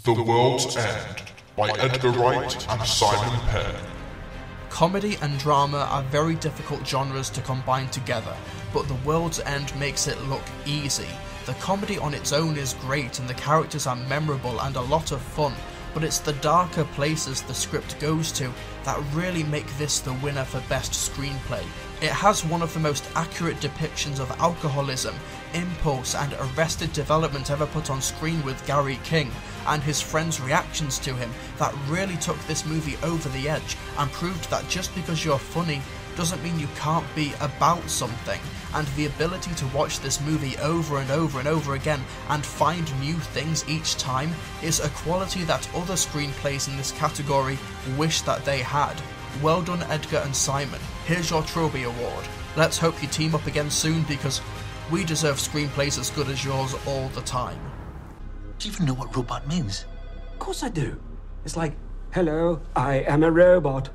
The World's End by Edgar Wright and Simon Pegg. Comedy and drama are very difficult genres to combine together, but The World's End makes it look easy. The comedy on its own is great and the characters are memorable and a lot of fun, but it's the darker places the script goes to that really make this the winner for Best Screenplay. It has one of the most accurate depictions of alcoholism, impulse and arrested development ever put on screen with Gary King, and his friends' reactions to him that really took this movie over the edge and proved that just because you're funny doesn't mean you can't be about something, and the ability to watch this movie over and over and over again and find new things each time is a quality that other screenplays in this category wish that they had. Well done, Edgar and Simon. Here's your Trilbee Award. Let's hope you team up again soon, because we deserve screenplays as good as yours all the time. Do you even know what robot means? Of course I do. It's like, hello, I am a robot.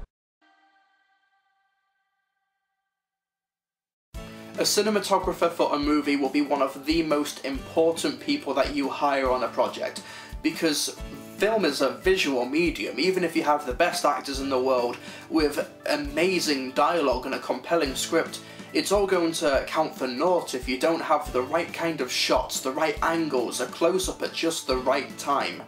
A cinematographer for a movie will be one of the most important people that you hire on a project, because film is a visual medium. Even if you have the best actors in the world with amazing dialogue and a compelling script, it's all going to count for naught if you don't have the right kind of shots, the right angles, a close-up at just the right time.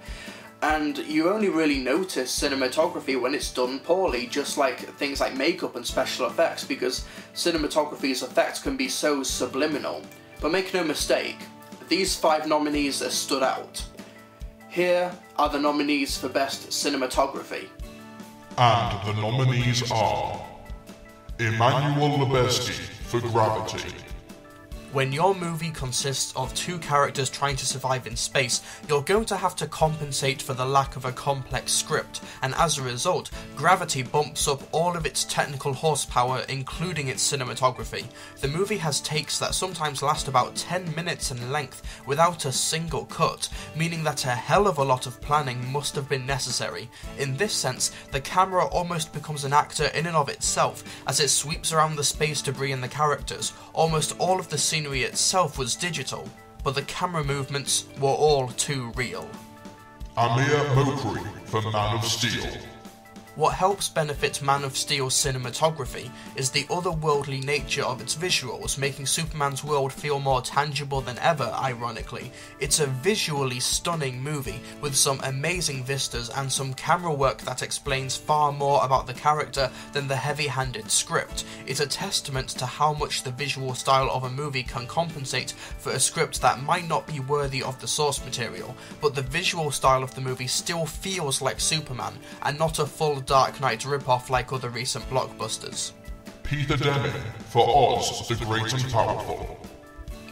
And you only really notice cinematography when it's done poorly, just like things like makeup and special effects, because cinematography's effects can be so subliminal. But make no mistake, these 5 nominees are stood out. Here are the nominees for Best Cinematography. And the nominees are Emmanuel Lubezki for Gravity. When your movie consists of 2 characters trying to survive in space, you're going to have to compensate for the lack of a complex script, and as a result, Gravity bumps up all of its technical horsepower, including its cinematography. The movie has takes that sometimes last about 10 minutes in length without a single cut, meaning that a hell of a lot of planning must have been necessary. In this sense, the camera almost becomes an actor in and of itself, as it sweeps around the space debris and the characters. Almost all of the scenery itself was digital, but the camera movements were all too real. Amir Mokri for Man of Steel. What helps benefit Man of Steel's cinematography is the otherworldly nature of its visuals, making Superman's world feel more tangible than ever, ironically. It's a visually stunning movie, with some amazing vistas and some camera work that explains far more about the character than the heavy-handed script. It's a testament to how much the visual style of a movie can compensate for a script that might not be worthy of the source material, but the visual style of the movie still feels like Superman, and not a full Dark Knight ripoff like other recent blockbusters. Peter Deming for Oz the Great and Powerful.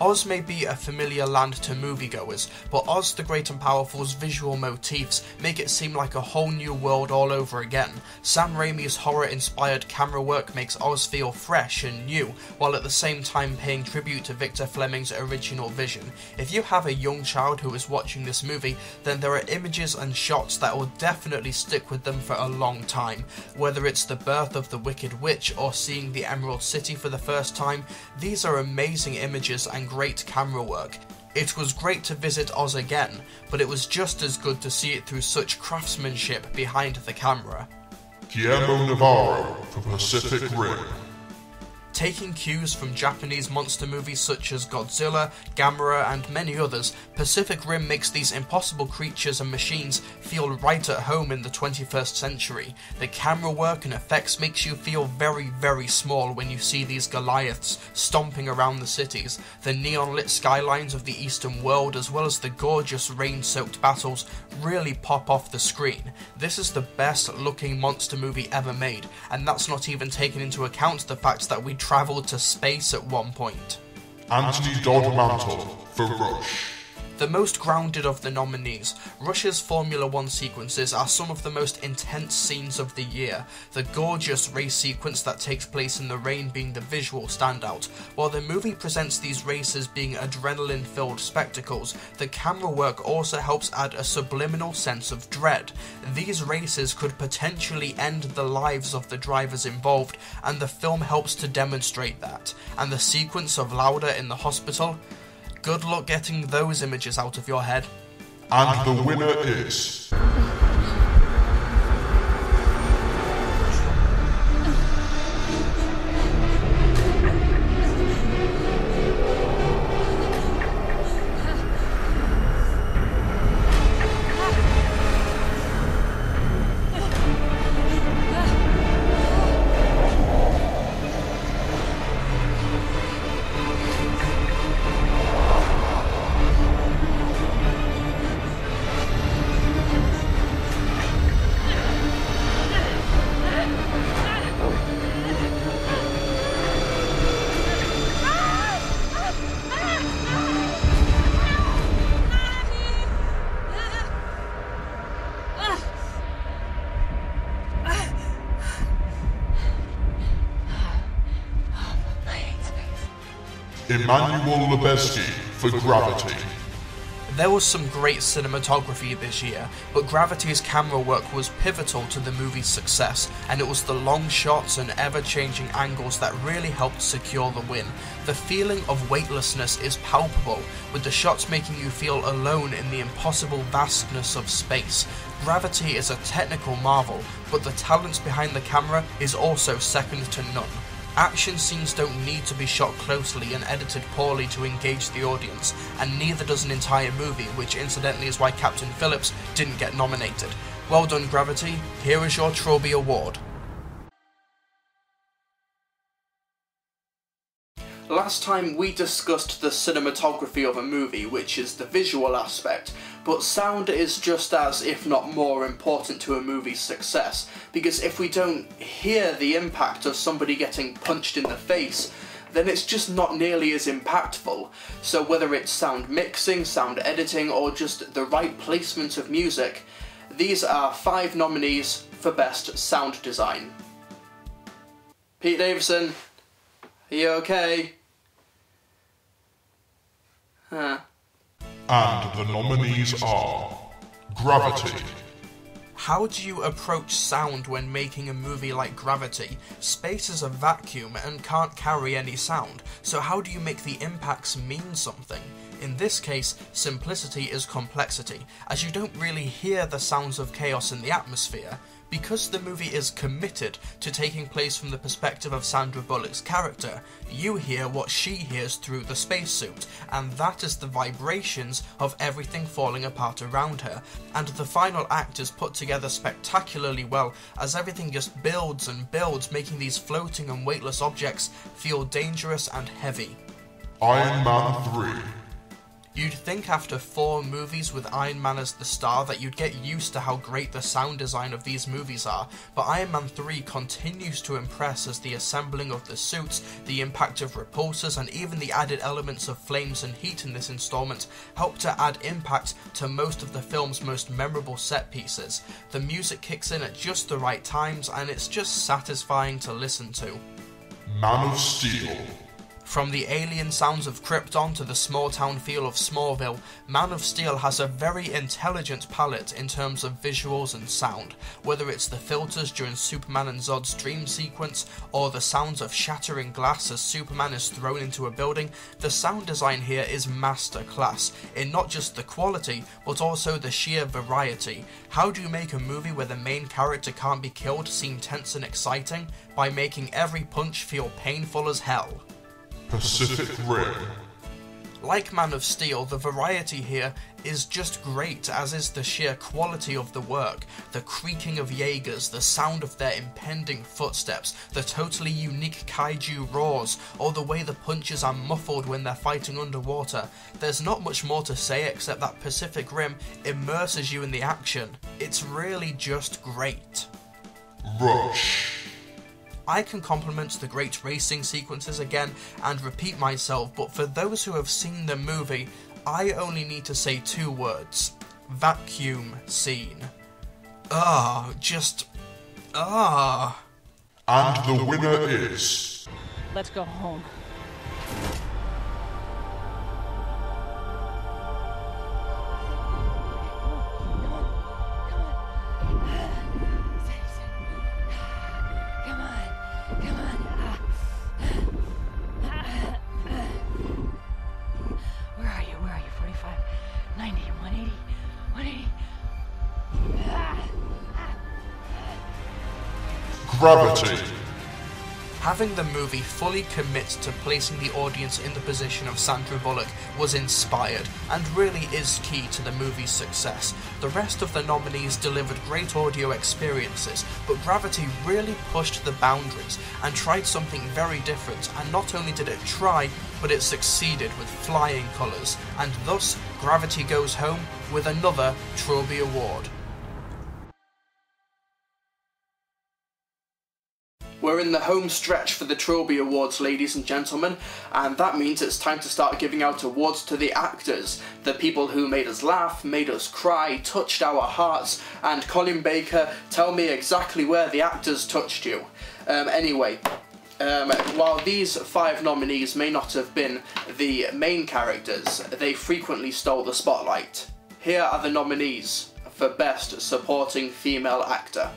Oz may be a familiar land to moviegoers, but Oz the Great and Powerful's visual motifs make it seem like a whole new world all over again. Sam Raimi's horror-inspired camera work makes Oz feel fresh and new, while at the same time paying tribute to Victor Fleming's original vision. If you have a young child who is watching this movie, then there are images and shots that will definitely stick with them for a long time. Whether it's the birth of the Wicked Witch or seeing the Emerald City for the first time, these are amazing images and great camera work. It was great to visit Oz again, but it was just as good to see it through such craftsmanship behind the camera. Guillermo Navarro for Pacific Rim. Taking cues from Japanese monster movies such as Godzilla, Gamera, and many others, Pacific Rim makes these impossible creatures and machines feel right at home in the 21st century. The camera work and effects makes you feel very, very small when you see these Goliaths stomping around the cities. The neon-lit skylines of the Eastern world, as well as the gorgeous rain-soaked battles, really pop off the screen. This is the best looking monster movie ever made, and that's not even taking into account the fact that we travelled to space at one point. Anthony Dodd Mantle for Rush. The most grounded of the nominees, Rush's Formula One sequences are some of the most intense scenes of the year, the gorgeous race sequence that takes place in the rain being the visual standout. While the movie presents these races being adrenaline-filled spectacles, the camera work also helps add a subliminal sense of dread. These races could potentially end the lives of the drivers involved, and the film helps to demonstrate that. And the sequence of Lauda in the hospital? Good luck getting those images out of your head. And the winner is... Emmanuel Lubezki for Gravity. There was some great cinematography this year, but Gravity's camera work was pivotal to the movie's success, and it was the long shots and ever-changing angles that really helped secure the win. The feeling of weightlessness is palpable, with the shots making you feel alone in the impossible vastness of space. Gravity is a technical marvel, but the talent behind the camera is also second to none. Action scenes don't need to be shot closely and edited poorly to engage the audience, and neither does an entire movie, which incidentally is why Captain Phillips didn't get nominated. Well done, Gravity. Here is your Trilbee Award. Last time we discussed the cinematography of a movie, which is the visual aspect, but sound is just as, if not more, important to a movie's success, because if we don't hear the impact of somebody getting punched in the face, then it's just not nearly as impactful. So whether it's sound mixing, sound editing, or just the right placement of music, these are 5 nominees for Best Sound Design. Pete Davison, are you okay? Huh. And the nominees are Gravity. How do you approach sound when making a movie like Gravity? Space is a vacuum and can't carry any sound, so how do you make the impacts mean something? In this case, simplicity is complexity, as you don't really hear the sounds of chaos in the atmosphere. Because the movie is committed to taking place from the perspective of Sandra Bullock's character, you hear what she hears through the spacesuit, and that is the vibrations of everything falling apart around her. And the final act is put together spectacularly well, as everything just builds and builds, making these floating and weightless objects feel dangerous and heavy. Iron Man 3. You'd think after 4 movies with Iron Man as the star that you'd get used to how great the sound design of these movies are, but Iron Man 3 continues to impress as the assembling of the suits, the impact of repulsors, and even the added elements of flames and heat in this installment help to add impact to most of the film's most memorable set pieces. The music kicks in at just the right times, and it's just satisfying to listen to. Man of Steel. From the alien sounds of Krypton to the small-town feel of Smallville, Man of Steel has a very intelligent palette in terms of visuals and sound, whether it's the filters during Superman and Zod's dream sequence, or the sounds of shattering glass as Superman is thrown into a building. The sound design here is masterclass, in not just the quality, but also the sheer variety. How do you make a movie where the main character can't be killed seem tense and exciting? By making every punch feel painful as hell. Pacific Rim. Like Man of Steel, the variety here is just great, as is the sheer quality of the work. The creaking of Jaegers, the sound of their impending footsteps, the totally unique kaiju roars, or the way the punches are muffled when they're fighting underwater. There's not much more to say except that Pacific Rim immerses you in the action. It's really just great. Rush. I can compliment the great racing sequences again and repeat myself, but for those who have seen the movie, I only need to say 2 words. Vacuum scene. Just... And the winner is... Let's go home. Gravity. Having the movie fully commit to placing the audience in the position of Sandra Bullock was inspired, and really is key to the movie's success. The rest of the nominees delivered great audio experiences, but Gravity really pushed the boundaries and tried something very different, and not only did it try, but it succeeded with flying colours, and thus Gravity goes home with another Trilbee Award. We're in the home stretch for the Trilbee Awards, ladies and gentlemen, and that means it's time to start giving out awards to the actors, the people who made us laugh, made us cry, touched our hearts, and Colin Baker, tell me exactly where the actors touched you. Anyway, While these 5 nominees may not have been the main characters, they frequently stole the spotlight. Here are the nominees for Best Supporting Female Actor.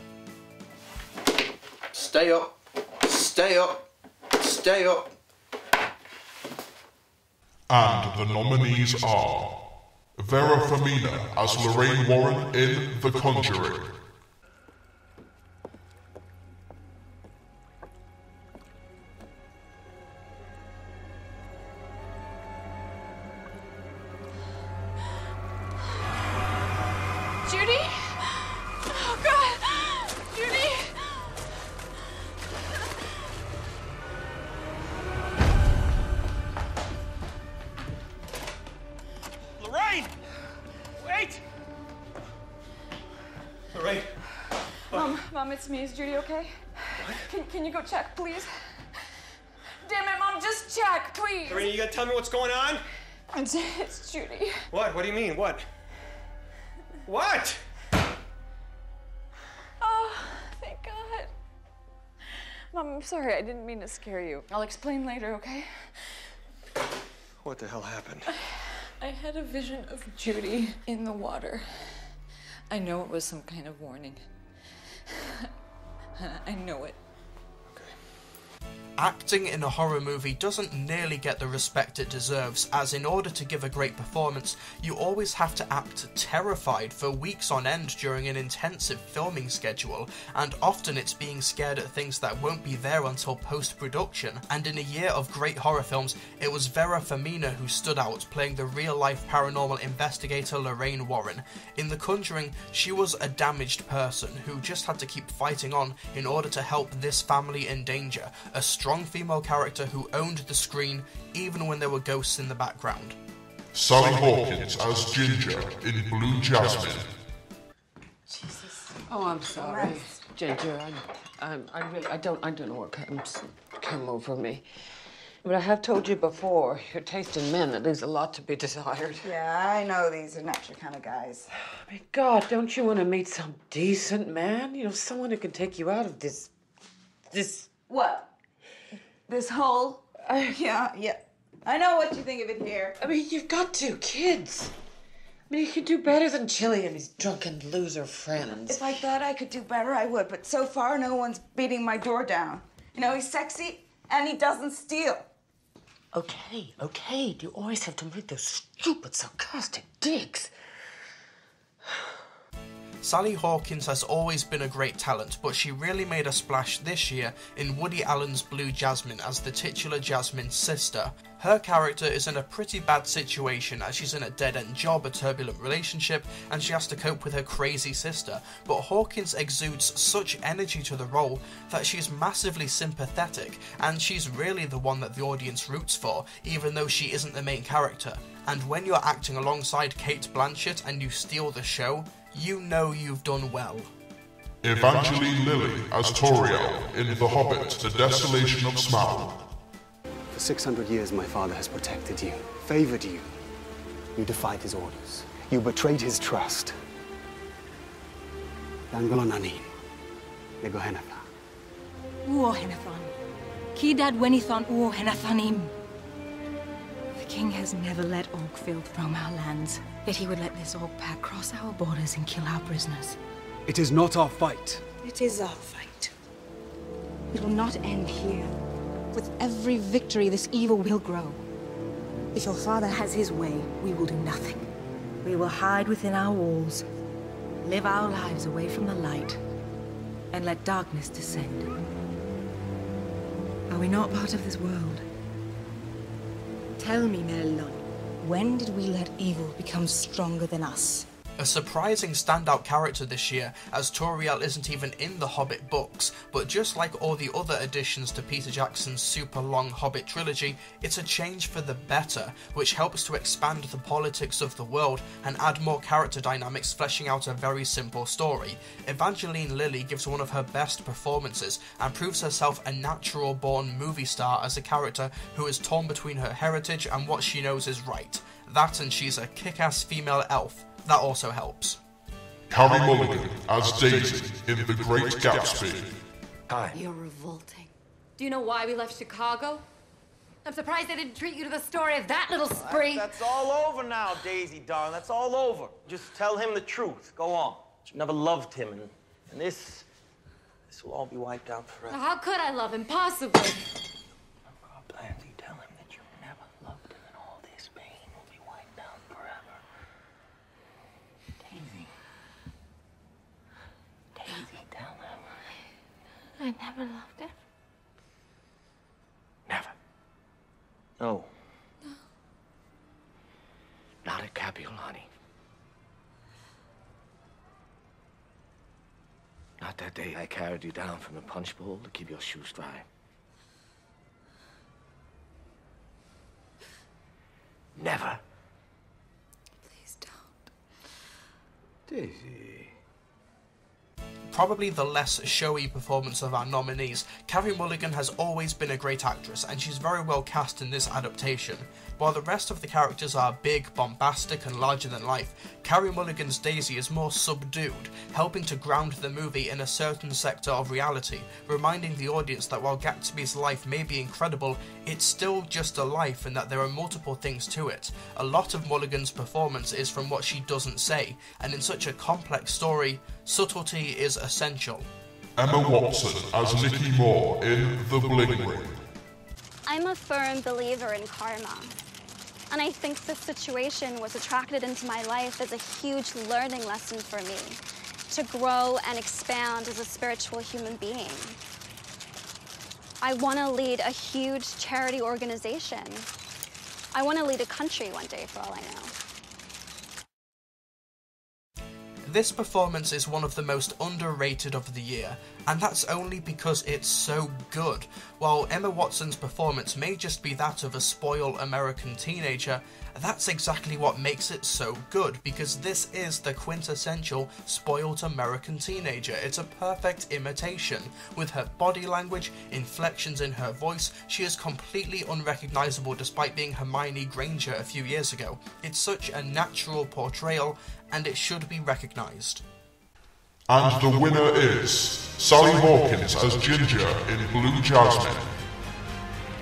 Stay up, stay up, stay up. And the nominees are Vera Farmiga as Lorraine Warren in The Conjuring, Judy? Oh, God! Judy! Lorraine! Wait! Lorraine! Mom, it's me. Is Judy okay? Can you go check, please? Damn it, Mom, just check, please! Lorraine, you gotta tell me what's going on? It's Judy. What? What do you mean? What? What? Oh, thank God. Mom, I'm sorry. I didn't mean to scare you. I'll explain later, okay? What the hell happened? I had a vision of Judy in the water. I know it was some kind of warning. I know it. Acting in a horror movie doesn't nearly get the respect it deserves, as in order to give a great performance, you always have to act terrified for weeks on end during an intensive filming schedule, and often it's being scared at things that won't be there until post-production. And in a year of great horror films, it was Vera Farmiga who stood out, playing the real-life paranormal investigator Lorraine Warren. In The Conjuring, she was a damaged person who just had to keep fighting on in order to help this family in danger, a strong female character who owned the screen even when there were ghosts in the background. Sally Hawkins as Ginger in Blue Jasmine, Jesus. Oh, I'm sorry, Ginger. I don't know what came over me. But I have told you before, your taste in men, it leaves a lot to be desired. Yeah, I know these are not your kind of guys. I mean, God, don't you want to meet some decent man? You know, someone who can take you out of this... What? This hole? Yeah. I know what you think of it here. I mean, you've got 2 kids. I mean, you could do better than Chili and his drunken loser friends. If I thought I could do better, I would. But so far, no one's beating my door down. You know, he's sexy and he doesn't steal. Okay. Do you always have to make those stupid, sarcastic digs? Sally Hawkins has always been a great talent, but she really made a splash this year in Woody Allen's Blue Jasmine as the titular Jasmine's sister. Her character is in a pretty bad situation as she's in a dead-end job, a turbulent relationship, and she has to cope with her crazy sister, but Hawkins exudes such energy to the role that she's massively sympathetic, and she's really the one that the audience roots for, even though she isn't the main character. And when you're acting alongside Cate Blanchett and you steal the show, you know you've done well. Evangeline Lilly as Toriel in The Hobbit, The Desolation of Smaug. For 600 years, my father has protected you, favored you. You defied his orders. You betrayed his trust. Dangolonanin, Negohenatha. Uohenathan. Kidad wenithan uohenathanim. The king has never let Orkfield from our lands, yet he would let this Orc pack cross our borders and kill our prisoners. It is not our fight. It is our fight. It will not end here. With every victory, this evil will grow. If your father has his way, we will do nothing. We will hide within our walls, live our lives away from the light, and let darkness descend. Are we not part of this world? Tell me, Merlon, when did we let evil become stronger than us? A surprising standout character this year, as Toriel isn't even in the Hobbit books, but just like all the other additions to Peter Jackson's super long Hobbit trilogy, it's a change for the better, which helps to expand the politics of the world and add more character dynamics, fleshing out a very simple story. Evangeline Lilly gives one of her best performances and proves herself a natural-born movie star as a character who is torn between her heritage and what she knows is right. That and she's a kick-ass female elf. That also helps. Carey Mulligan as Daisy in The Great Gatsby. Hi. You're revolting. Do you know why we left Chicago? I'm surprised they didn't treat you to the story of that little spree. That's all over now, Daisy, darling. That's all over. Just tell him the truth. Go on. You never loved him, and this will all be wiped out forever. How could I love him? Possibly. Blandy, tell him that you never loved him, and all this pain will be wiped out forever. Daisy. Daisy, tell him. I never loved him. Never. No. Not at Capuani. Not that day I carried you down from the punch bowl to keep your shoes dry. Never. Please don't. Daisy. Probably the less showy performance of our nominees, Carey Mulligan has always been a great actress, and she's very well cast in this adaptation. While the rest of the characters are big, bombastic, and larger than life, Carey Mulligan's Daisy is more subdued, helping to ground the movie in a certain sector of reality, reminding the audience that while Gatsby's life may be incredible, it's still just a life and that there are multiple things to it. A lot of Mulligan's performance is from what she doesn't say, and in such a complex story, subtlety is essential. Emma Watson as Nikki Moore in The Bling Ring. I'm a firm believer in karma. And I think this situation was attracted into my life as a huge learning lesson for me, to grow and expand as a spiritual human being. I want to lead a huge charity organization. I want to lead a country one day, for all I know. This performance is one of the most underrated of the year, and that's only because it's so good. While Emma Watson's performance may just be that of a spoiled American teenager, that's exactly what makes it so good, because this is the quintessential spoiled American teenager. It's a perfect imitation. With her body language, inflections in her voice, she is completely unrecognisable despite being Hermione Granger a few years ago. It's such a natural portrayal, and it should be recognised. And the winner is Sally Hawkins as Ginger in Blue Jasmine.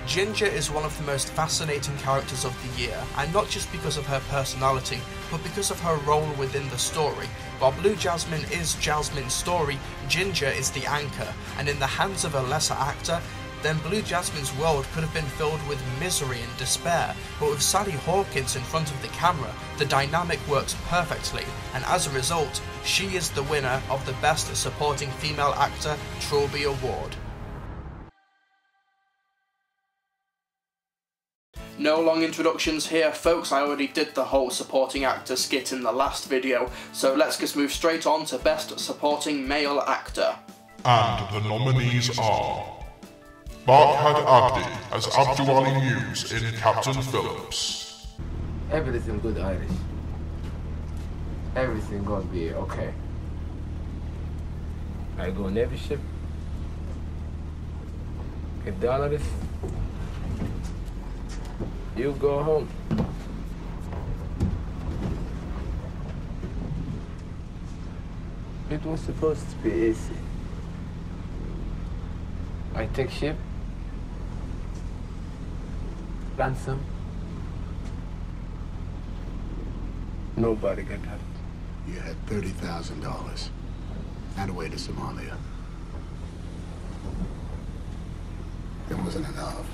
Ginger is one of the most fascinating characters of the year, and not just because of her personality, but because of her role within the story. While Blue Jasmine is Jasmine's story, Ginger is the anchor, and in the hands of a lesser actor, then Blue Jasmine's world could have been filled with misery and despair, but with Sally Hawkins in front of the camera, the dynamic works perfectly, and as a result, she is the winner of the Best Supporting Female Actor Trilbee Award. No long introductions here, folks. I already did the whole supporting actor skit in the last video, so let's just move straight on to Best Supporting Male Actor. And the nominees are Barkhad Abdi as Abdul-Ali News in Captain Phillips. Everything good, Irish. Everything gonna be okay. I go Navy ship. Get dollars. You go home. It was supposed to be easy. I take ship. Ransom. Nobody got hurt. You had $30,000 and a way to Somalia. It wasn't enough.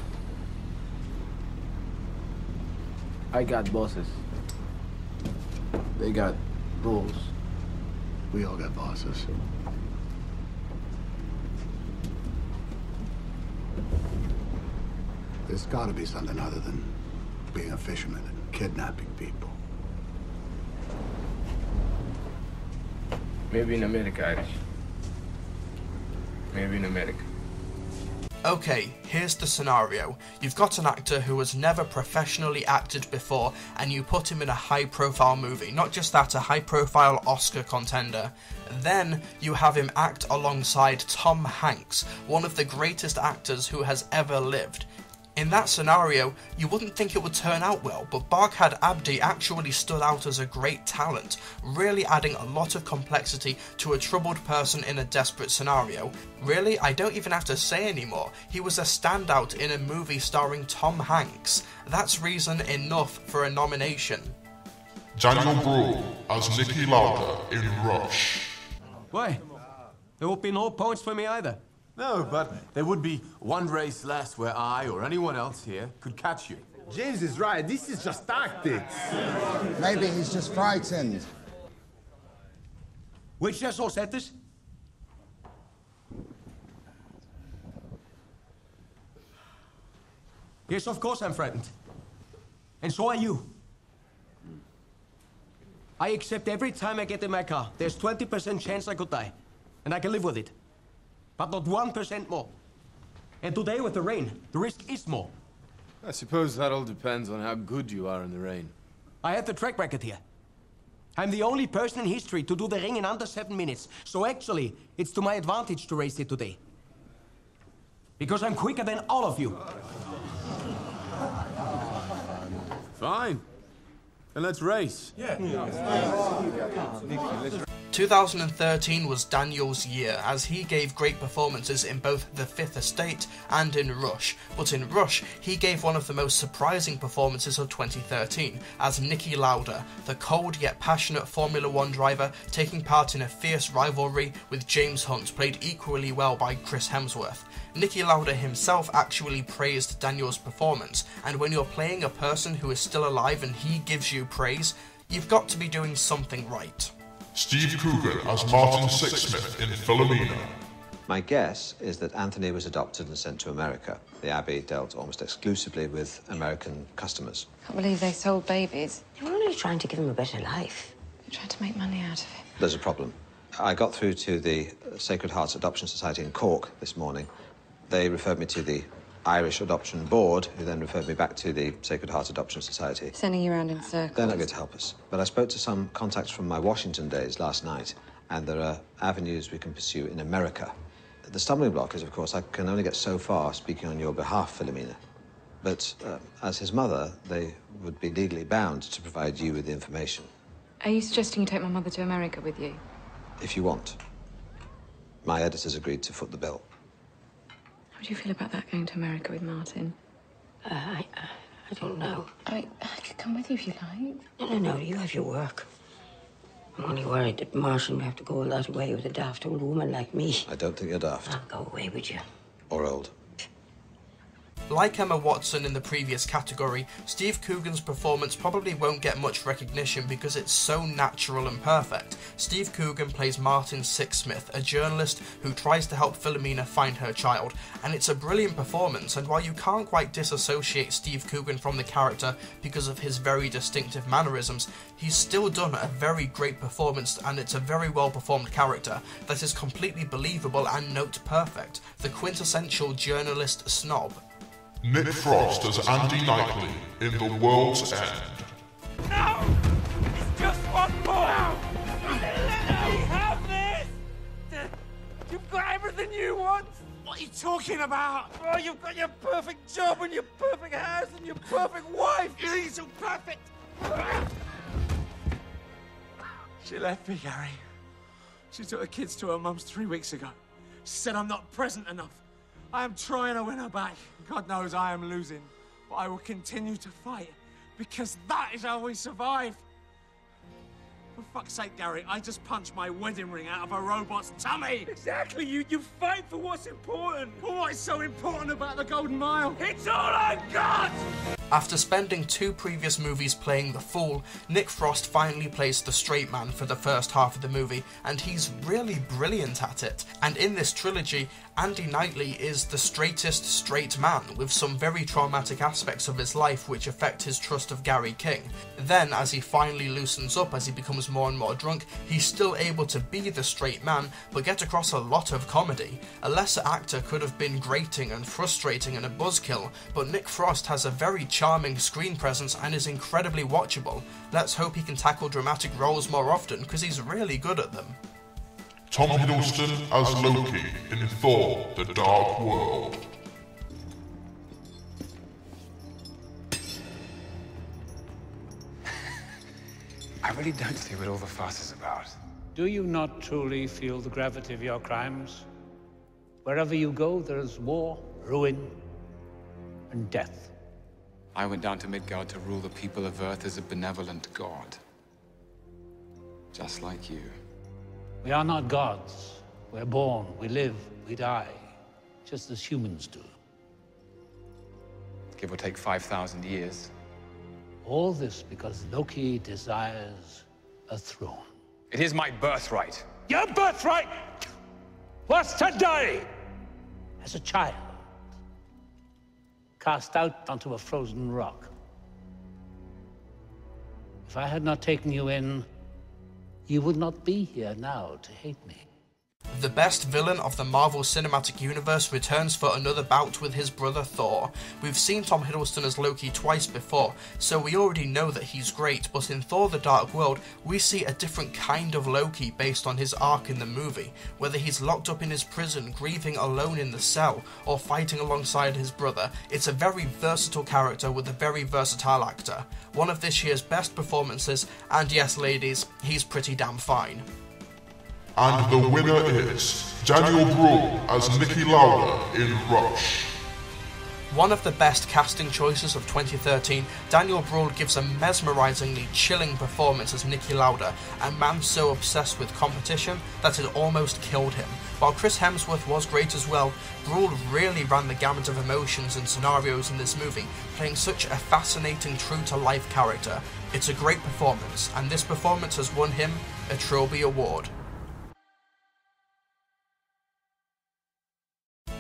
I got bosses. They got rules. We all got bosses. There's gotta be something other than being a fisherman and kidnapping people. Maybe in America, Irish. Maybe in America. Okay, here's the scenario. You've got an actor who has never professionally acted before, and you put him in a high-profile movie. Not just that, a high-profile Oscar contender. Then you have him act alongside Tom Hanks, one of the greatest actors who has ever lived. In that scenario, you wouldn't think it would turn out well, but Barkhad Abdi actually stood out as a great talent, really adding a lot of complexity to a troubled person in a desperate scenario. Really, I don't even have to say anymore, he was a standout in a movie starring Tom Hanks. That's reason enough for a nomination. Daniel Bruhl as Niki Lauda in Rush. Why? There would be no points for me either. No, but there would be one race less where I or anyone else here could catch you. James is right. This is just tactics. Maybe he's just frightened. Which asshole said this? Yes, of course I'm frightened. And so are you. I accept every time I get in my car, there's 20% chance I could die. And I can live with it. But not 1% more. And today with the rain, the risk is more. I suppose that all depends on how good you are in the rain. I have the track record here. I'm the only person in history to do the ring in under 7 minutes. So actually, it's to my advantage to race it today. Because I'm quicker than all of you. Fine. Then let's race. Yeah. 2013 was Daniel's year, as he gave great performances in both The Fifth Estate and in Rush, but in Rush he gave one of the most surprising performances of 2013 as Niki Lauda, the cold yet passionate Formula 1 driver taking part in a fierce rivalry with James Hunt, played equally well by Chris Hemsworth. Niki Lauda himself actually praised Daniel's performance, and when you're playing a person who is still alive and he gives you praise, you've got to be doing something right. Steve Coogan as Martin Sixsmith in Philomena. My guess is that Anthony was adopted and sent to America. The Abbey dealt almost exclusively with American customers. Can't believe they sold babies. They were only trying to give him a better life. They tried to make money out of it. There's a problem. I got through to the Sacred Hearts Adoption Society in Cork this morning. They referred me to the Irish Adoption Board, who then referred me back to the Sacred Heart Adoption Society. Sending you around in circles. They're not going to help us. But I spoke to some contacts from my Washington days last night, and there are avenues we can pursue in America. The stumbling block is, of course, I can only get so far speaking on your behalf, Philomena. But as his mother, they would be legally bound to provide you with the information. Are you suggesting you take my mother to America with you? If you want. My editors agreed to foot the bill. How do you feel about that, going to America with Martin? I don't know. I could come with you if you like. No, you have your work. I'm only worried that Martin will have to go all that way with a daft old woman like me. I don't think you're daft. I'll go away with you. Or old. Like Emma Watson in the previous category, Steve Coogan's performance probably won't get much recognition because it's so natural and perfect. Steve Coogan plays Martin Sixsmith, a journalist who tries to help Philomena find her child, and it's a brilliant performance, and while you can't quite disassociate Steve Coogan from the character because of his very distinctive mannerisms, he's still done a very great performance, and it's a very well performed character that is completely believable and note perfect, the quintessential journalist snob. Nick Frost as Andy Knightley in The World's End. No! It's just one more! Let me have this! You've got everything you want! What are you talking about? Oh, you've got your perfect job and your perfect house and your perfect wife! You think it's so perfect? She left me, Gary. She took her kids to her mum's 3 weeks ago. She said I'm not present enough. I am trying to win her back. God knows I am losing, but I will continue to fight because that is how we survive. For fuck's sake, Gary, I just punched my wedding ring out of a robot's tummy. Exactly, you fight for what's important. For what is so important about the Golden Mile? It's all I got! After spending 2 previous movies playing the fool, Nick Frost finally plays the straight man for the first half of the movie, and he's really brilliant at it. And in this trilogy, Andy Knightley is the straightest straight man, with some very traumatic aspects of his life which affect his trust of Gary King. Then, as he finally loosens up as he becomes more and more drunk, he's still able to be the straight man, but get across a lot of comedy. A lesser actor could have been grating and frustrating and a buzzkill, but Nick Frost has a very charming screen presence and is incredibly watchable. Let's hope he can tackle dramatic roles more often, because he's really good at them. Tom Hiddleston as Loki in Thor: The Dark World. really don't see what all the fuss is about. Do you not truly feel the gravity of your crimes? Wherever you go, there is war, ruin, and death. I went down to Midgard to rule the people of Earth as a benevolent god. Just like you. We are not gods. We're born, we live, we die, just as humans do. Give or take 5,000 years. All this because Loki desires a throne. It is my birthright. Your birthright was to die as a child, cast out onto a frozen rock. If I had not taken you in, you would not be here now to hate me. The best villain of the Marvel Cinematic Universe returns for another bout with his brother Thor. We've seen Tom Hiddleston as Loki twice before, so we already know that he's great, but in Thor: The Dark World, we see a different kind of Loki based on his arc in the movie, whether he's locked up in his prison, grieving alone in the cell, or fighting alongside his brother. It's a very versatile character with a very versatile actor. One of this year's best performances, and yes ladies, he's pretty damn fine. And the winner is Daniel Bruhl as Niki Lauda in Rush. One of the best casting choices of 2013, Daniel Bruhl gives a mesmerizingly chilling performance as Niki Lauda, a man so obsessed with competition that it almost killed him. While Chris Hemsworth was great as well, Bruhl really ran the gamut of emotions and scenarios in this movie, playing such a fascinating true-to-life character. It's a great performance, and this performance has won him a Trilbee Award.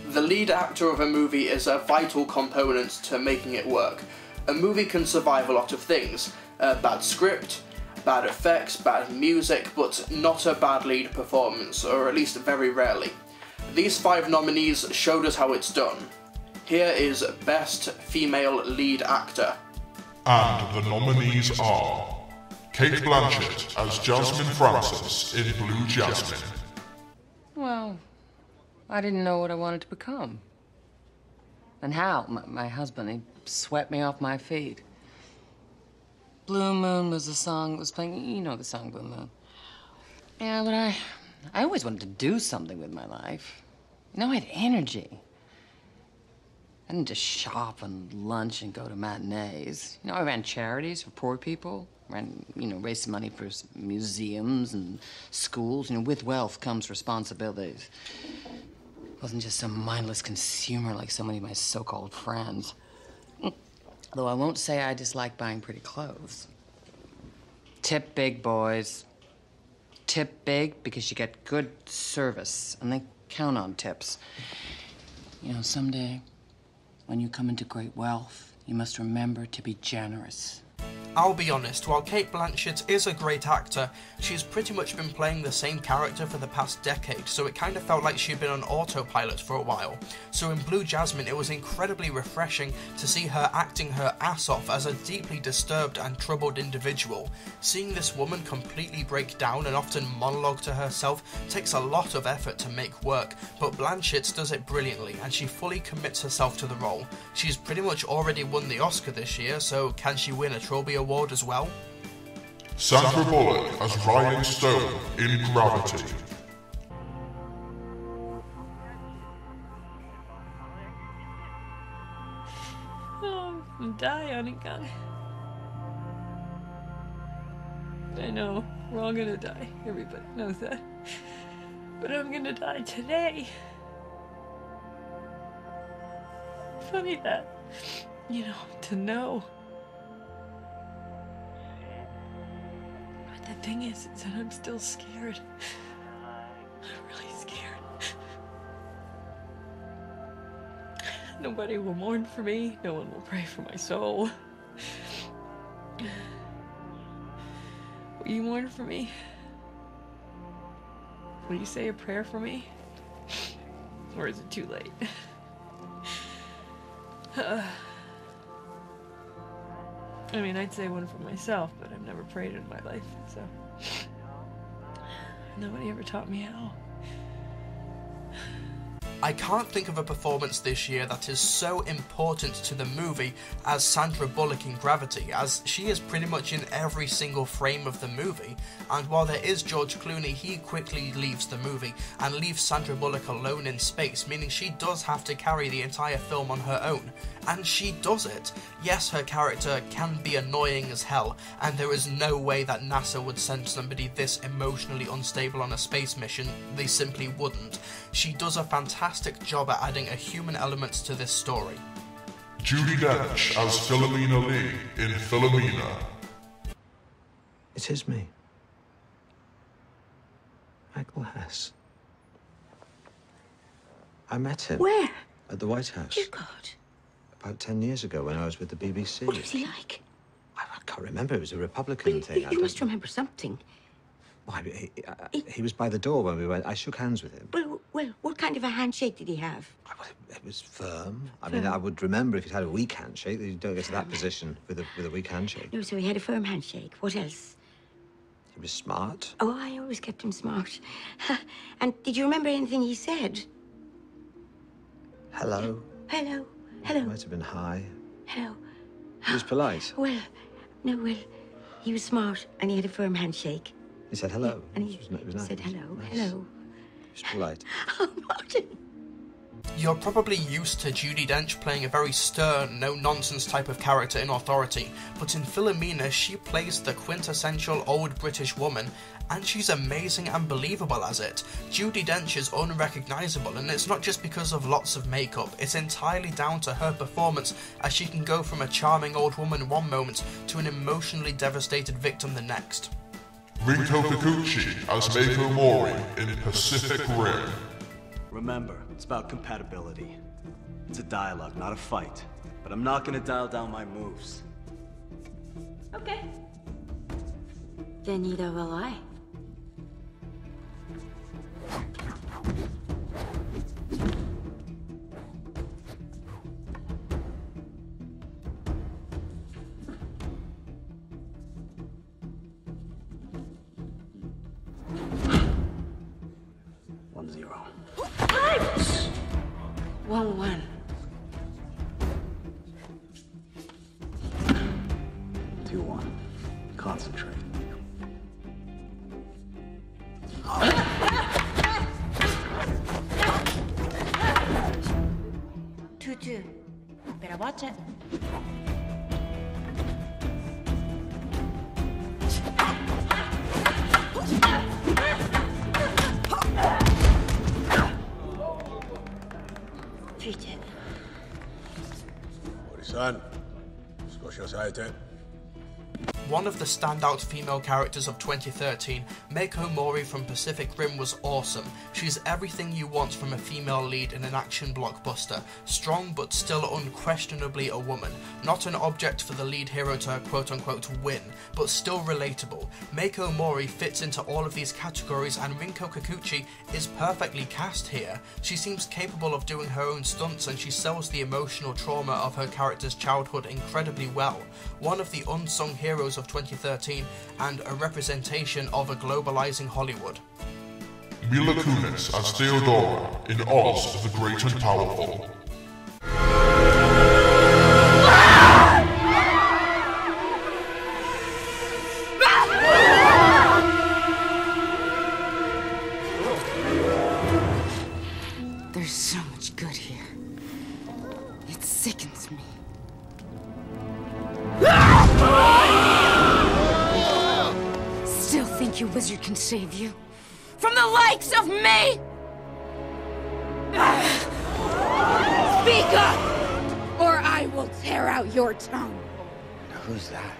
The lead actor of a movie is a vital component to making it work. A movie can survive a lot of things. Bad script, bad effects, bad music, but not a bad lead performance, or at least very rarely. These 5 nominees showed us how it's done. Here is Best Female Lead Actor. And the nominees are Kate Blanchett as Jasmine Francis in Blue Jasmine. Well, I didn't know what I wanted to become. And Hal, my husband, he swept me off my feet. Blue Moon was the song that was playing. You know the song Blue Moon. Yeah, but I always wanted to do something with my life. You know, I had energy. I didn't just shop and lunch and go to matinees. You know, I ran charities for poor people. Raised money for museums and schools. You know, with wealth comes responsibilities. I wasn't just some mindless consumer like so many of my so-called friends. Though I won't say I dislike buying pretty clothes. Tip big, boys. Tip big because you get good service, and they count on tips. You know, someday, when you come into great wealth, you must remember to be generous. I'll be honest, while Kate Blanchett is a great actor, she's pretty much been playing the same character for the past decade, so it kind of felt like she'd been on autopilot for a while. So in Blue Jasmine, it was incredibly refreshing to see her acting her ass off as a deeply disturbed and troubled individual. Seeing this woman completely break down and often monologue to herself takes a lot of effort to make work, but Blanchett does it brilliantly, and she fully commits herself to the role. She's pretty much already won the Oscar this year, so can she win a Trilbee Award as well? Sandra Bullock as Ryan Stone in Gravity. Oh, I'm gonna die, Annika. I know, we're all gonna die. Everybody knows that. But I'm gonna die today. Funny that, to know. But the thing is that I'm still scared. I'm really scared. Nobody will mourn for me. No one will pray for my soul. Will you mourn for me? Will you say a prayer for me? Or is it too late? I mean, I'd say one for myself, but I've never prayed in my life, so... Nobody ever taught me how. I can't think of a performance this year that is so important to the movie as Sandra Bullock in Gravity, as she is pretty much in every single frame of the movie, and while there is George Clooney, he quickly leaves the movie and leaves Sandra Bullock alone in space, meaning she does have to carry the entire film on her own, and she does it. Yes, her character can be annoying as hell, and there is no way that NASA would send somebody this emotionally unstable on a space mission. They simply wouldn't. She does a fantastic job at adding a human element to this story. Judi Dench as Philomena Lee in Philomena. It is me. Michael Hess. I met him. Where? At the White House. Dear God. About 10 years ago when I was with the BBC. What was he like? I can't remember. It was a Republican thing. You must remember something. Well, he was by the door when we went. I shook hands with him. Well, what kind of a handshake did he have? It was firm. I mean, I would remember if he'd had a weak handshake. You don't get to that position with a weak handshake. No, so he had a firm handshake. What else? He was smart. Oh, I always kept him smart. And did you remember anything he said? Hello. Hello. Hello. Might have been hi. Hello. He was polite. Well, he was smart and he had a firm handshake. He said hello. And he nice. said hello. Nice. Hello. He was polite. Oh, Martin. You're probably used to Judi Dench playing a very stern, no-nonsense type of character in Authority, but in Philomena she plays the quintessential old British woman, and she's amazing and believable as it. Judi Dench is unrecognisable, and it's not just because of lots of makeup, it's entirely down to her performance, as she can go from a charming old woman one moment to an emotionally devastated victim the next. Rinko Kikuchi as Mako Mori in Pacific Rim. Remember, it's about compatibility. It's a dialogue, not a fight. But I'm not gonna dial down my moves. Okay. Then neither will I. One. 2-1. Concentrate. Two. Better watch it. One of the standout female characters of 2013, Mako Mori from Pacific Rim was awesome. She's everything you want from a female lead in an action blockbuster. Strong but still unquestionably a woman. Not an object for the lead hero to quote-unquote win, but still relatable. Mako Mori fits into all of these categories, and Rinko Kikuchi is perfectly cast here. She seems capable of doing her own stunts, and she sells the emotional trauma of her character's childhood incredibly well. One of the unsung heroes of 2013 and a representation of a globalizing Hollywood. Mila Kunis as Theodora in Oz the Great and Powerful. There's so much good here. It sickens me. Still think your wizard can save you? From the likes of me? Speak up! Or I will tear out your tongue. Who's that?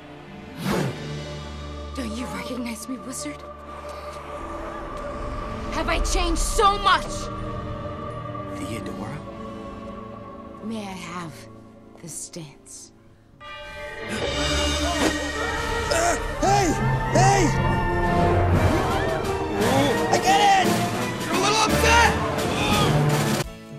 Don't you recognize me, wizard? Have I changed so much? Theodora? May I have the stance? Hey! I get it! You're a little upset!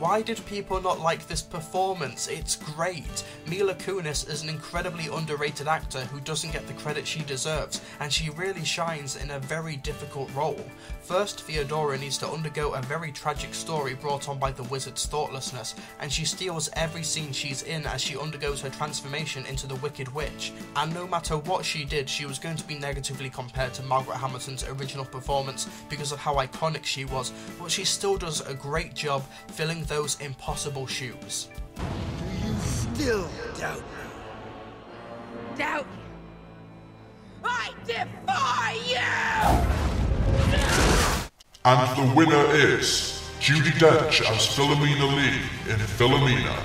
why did people not like this performance? It's great. Mila Kunis is an incredibly underrated actor who doesn't get the credit she deserves, and she really shines in a very difficult role. First, Theodora needs to undergo a very tragic story brought on by the wizard's thoughtlessness, and she steals every scene she's in as she undergoes her transformation into the Wicked Witch. And no matter what she did, she was going to be negatively compared to Margaret Hamilton's original performance because of how iconic she was, but she still does a great job filling those impossible shoes. Do you still doubt me? Doubt you? I defy you! And the winner is Judi Dench as Philomena Lee in Philomena.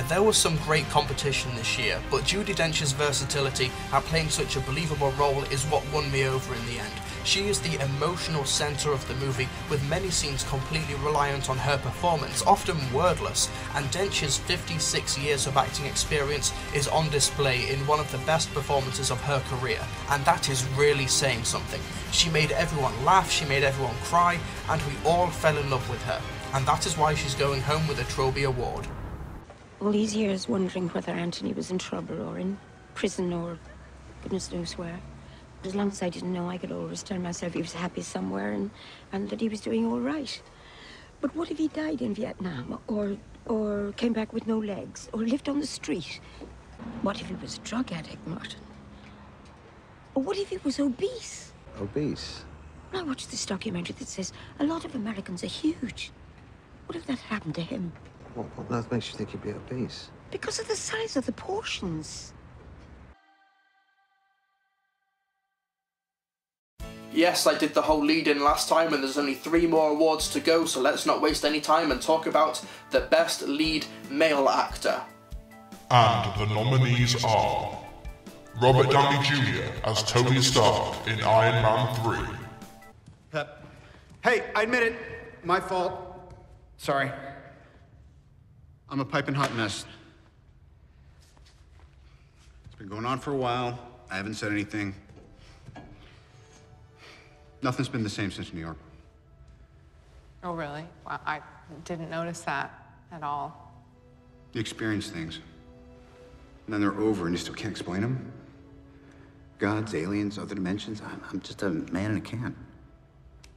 There was some great competition this year, but Judi Dench's versatility at playing such a believable role is what won me over in the end. She is the emotional centre of the movie, with many scenes completely reliant on her performance, often wordless, and Dench's 56 years of acting experience is on display in one of the best performances of her career, and that is really saying something. She made everyone laugh, she made everyone cry, and we all fell in love with her, and that is why she's going home with a Trilbee Award. All these years wondering whether Anthony was in trouble or in prison or goodness knows where. As long as I didn't know, I could always tell myself he was happy somewhere and that he was doing all right. But what if he died in Vietnam or came back with no legs or lived on the street? What if he was a drug addict, Martin? Or what if he was obese? Obese? I watched this documentary that says a lot of Americans are huge. What if that happened to him? What on earth makes you think he'd be obese? Because of the size of the portions. Yes, I did the whole lead-in last time, and there's only 3 more awards to go, so let's not waste any time and talk about the Best Lead Male Actor. And the nominees are Robert Downey Jr. as Tony Stark in Iron Man 3. Pep. Hey, I admit it. My fault. Sorry. I'm a piping hot mess. It's been going on for a while. I haven't said anything. Nothing's been the same since New York. Oh, really? Well, I didn't notice that at all. You experience things, and then they're over, and you still can't explain them. Gods, aliens, other dimensions. I'm just a man in a can.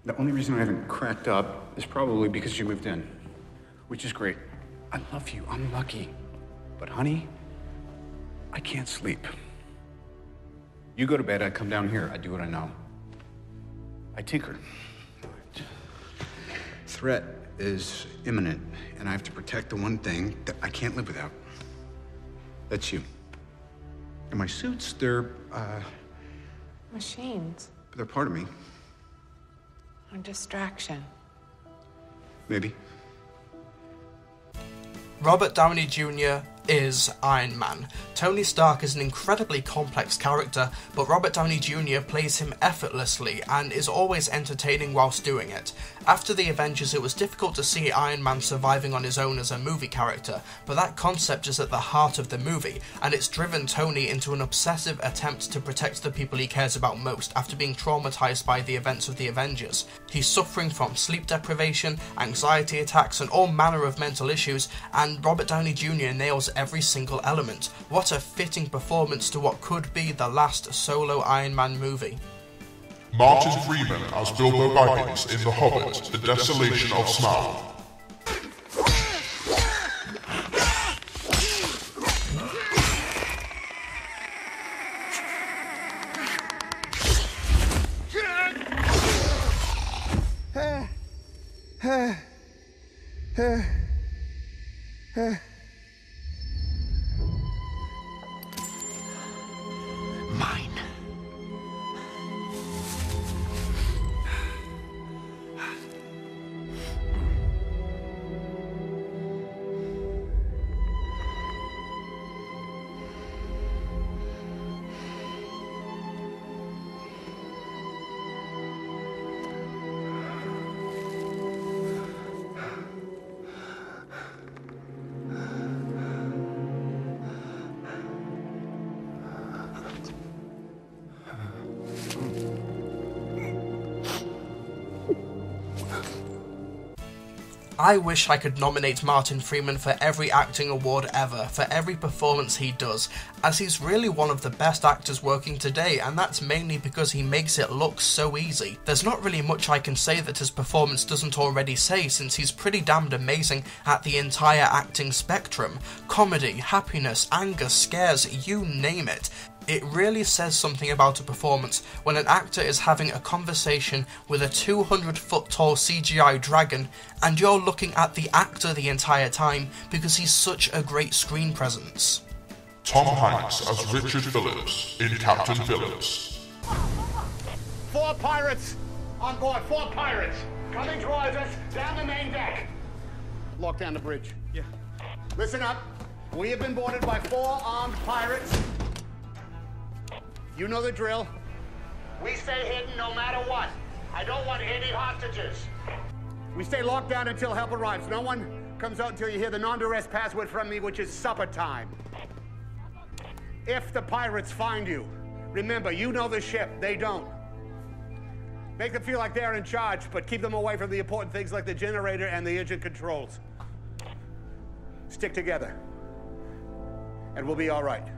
The only reason I haven't cracked up is probably because you moved in, which is great. I love you. I'm lucky. But honey, I can't sleep. You go to bed, I come down here, I do what I know. I tinker. Threat is imminent, and I have to protect the one thing that I can't live without. That's you. And my suits, they're, Machines. they're part of me. A distraction. Maybe. Robert Downey Jr. is Iron Man. Tony Stark is an incredibly complex character, but Robert Downey Jr. plays him effortlessly and is always entertaining whilst doing it. After the Avengers, it was difficult to see Iron Man surviving on his own as a movie character, but that concept is at the heart of the movie, and it's driven Tony into an obsessive attempt to protect the people he cares about most after being traumatized by the events of the Avengers. He's suffering from sleep deprivation, anxiety attacks, and all manner of mental issues, and Robert Downey Jr. nails every single element. What a fitting performance to what could be the last solo Iron Man movie. Martin Freeman as Bilbo Baggins in The Hobbit, The Desolation of Smaug. Mine. I wish I could nominate Martin Freeman for every acting award ever, for every performance he does, as he's really one of the best actors working today, and that's mainly because he makes it look so easy. There's not really much I can say that his performance doesn't already say, since he's pretty damned amazing at the entire acting spectrum. Comedy, happiness, anger, scares, you name it. It really says something about a performance when an actor is having a conversation with a 200-foot tall CGI dragon and you're looking at the actor the entire time because he's such a great screen presence. Tom Hanks as Richard Phillips in Captain Phillips. 4 pirates on board, 4 pirates coming towards us down the main deck. Lock down the bridge. Yeah. Listen up. We have been boarded by 4 armed pirates. You know the drill. We stay hidden no matter what. I don't want any hostages. We stay locked down until help arrives. No one comes out until you hear the non-duress password from me, which is supper time. If the pirates find you, remember, you know the ship, they don't. Make them feel like they're in charge, but keep them away from the important things like the generator and the engine controls. Stick together, and we'll be all right.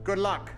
Good luck.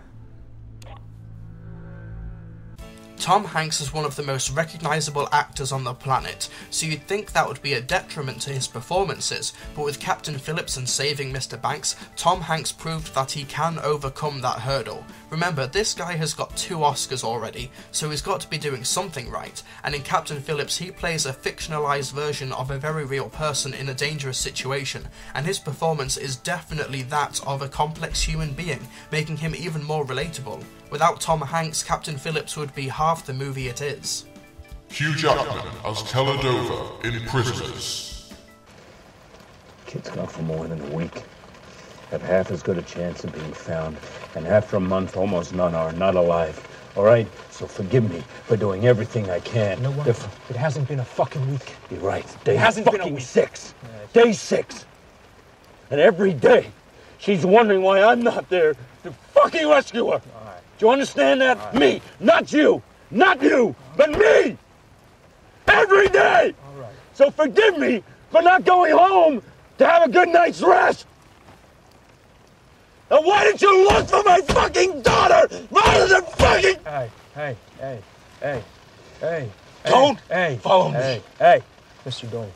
Tom Hanks is one of the most recognisable actors on the planet, so you'd think that would be a detriment to his performances, but with Captain Phillips and Saving Mr. Banks, Tom Hanks proved that he can overcome that hurdle. Remember, this guy has got 2 Oscars already, so he's got to be doing something right, and in Captain Phillips he plays a fictionalised version of a very real person in a dangerous situation, and his performance is definitely that of a complex human being, making him even more relatable. Without Tom Hanks, Captain Phillips would be half the movie it is. Hugh Jackman as Keller Dover in Prisoners. Kid's gone for more than a week. Have half as good a chance of being found, and after a month, almost none are not alive. All right? So forgive me for doing everything I can. You know what? It hasn't been a fucking week. You're right. It hasn't been a week. 6. Day 6. And every day, she's wondering why I'm not there to fucking rescue her. Do you understand that? Right. Me, not you. Not you, but me. Every day. All right. So forgive me for not going home to have a good night's rest. Now why didn't you look for my fucking daughter rather than fucking... Hey. Don't follow me. Hey. Mr. Doyle.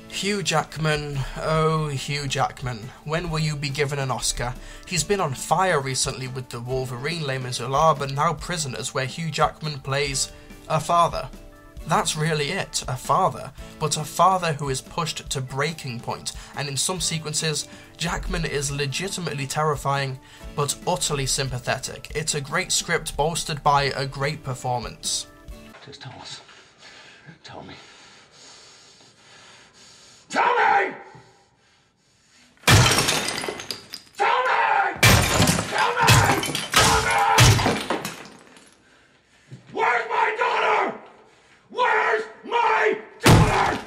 Hugh Jackman, oh Hugh Jackman, when will you be given an Oscar? He's been on fire recently with the Wolverine Les Miserables, but now Prisoners, where Hugh Jackman plays a father. That's really it, a father, but a father who is pushed to breaking point, and in some sequences, Jackman is legitimately terrifying, but utterly sympathetic. It's a great script bolstered by a great performance. Just tell us. Tell me. Tell me! Tell me! Tell me! Tell me! Where's my daughter? Where's my daughter?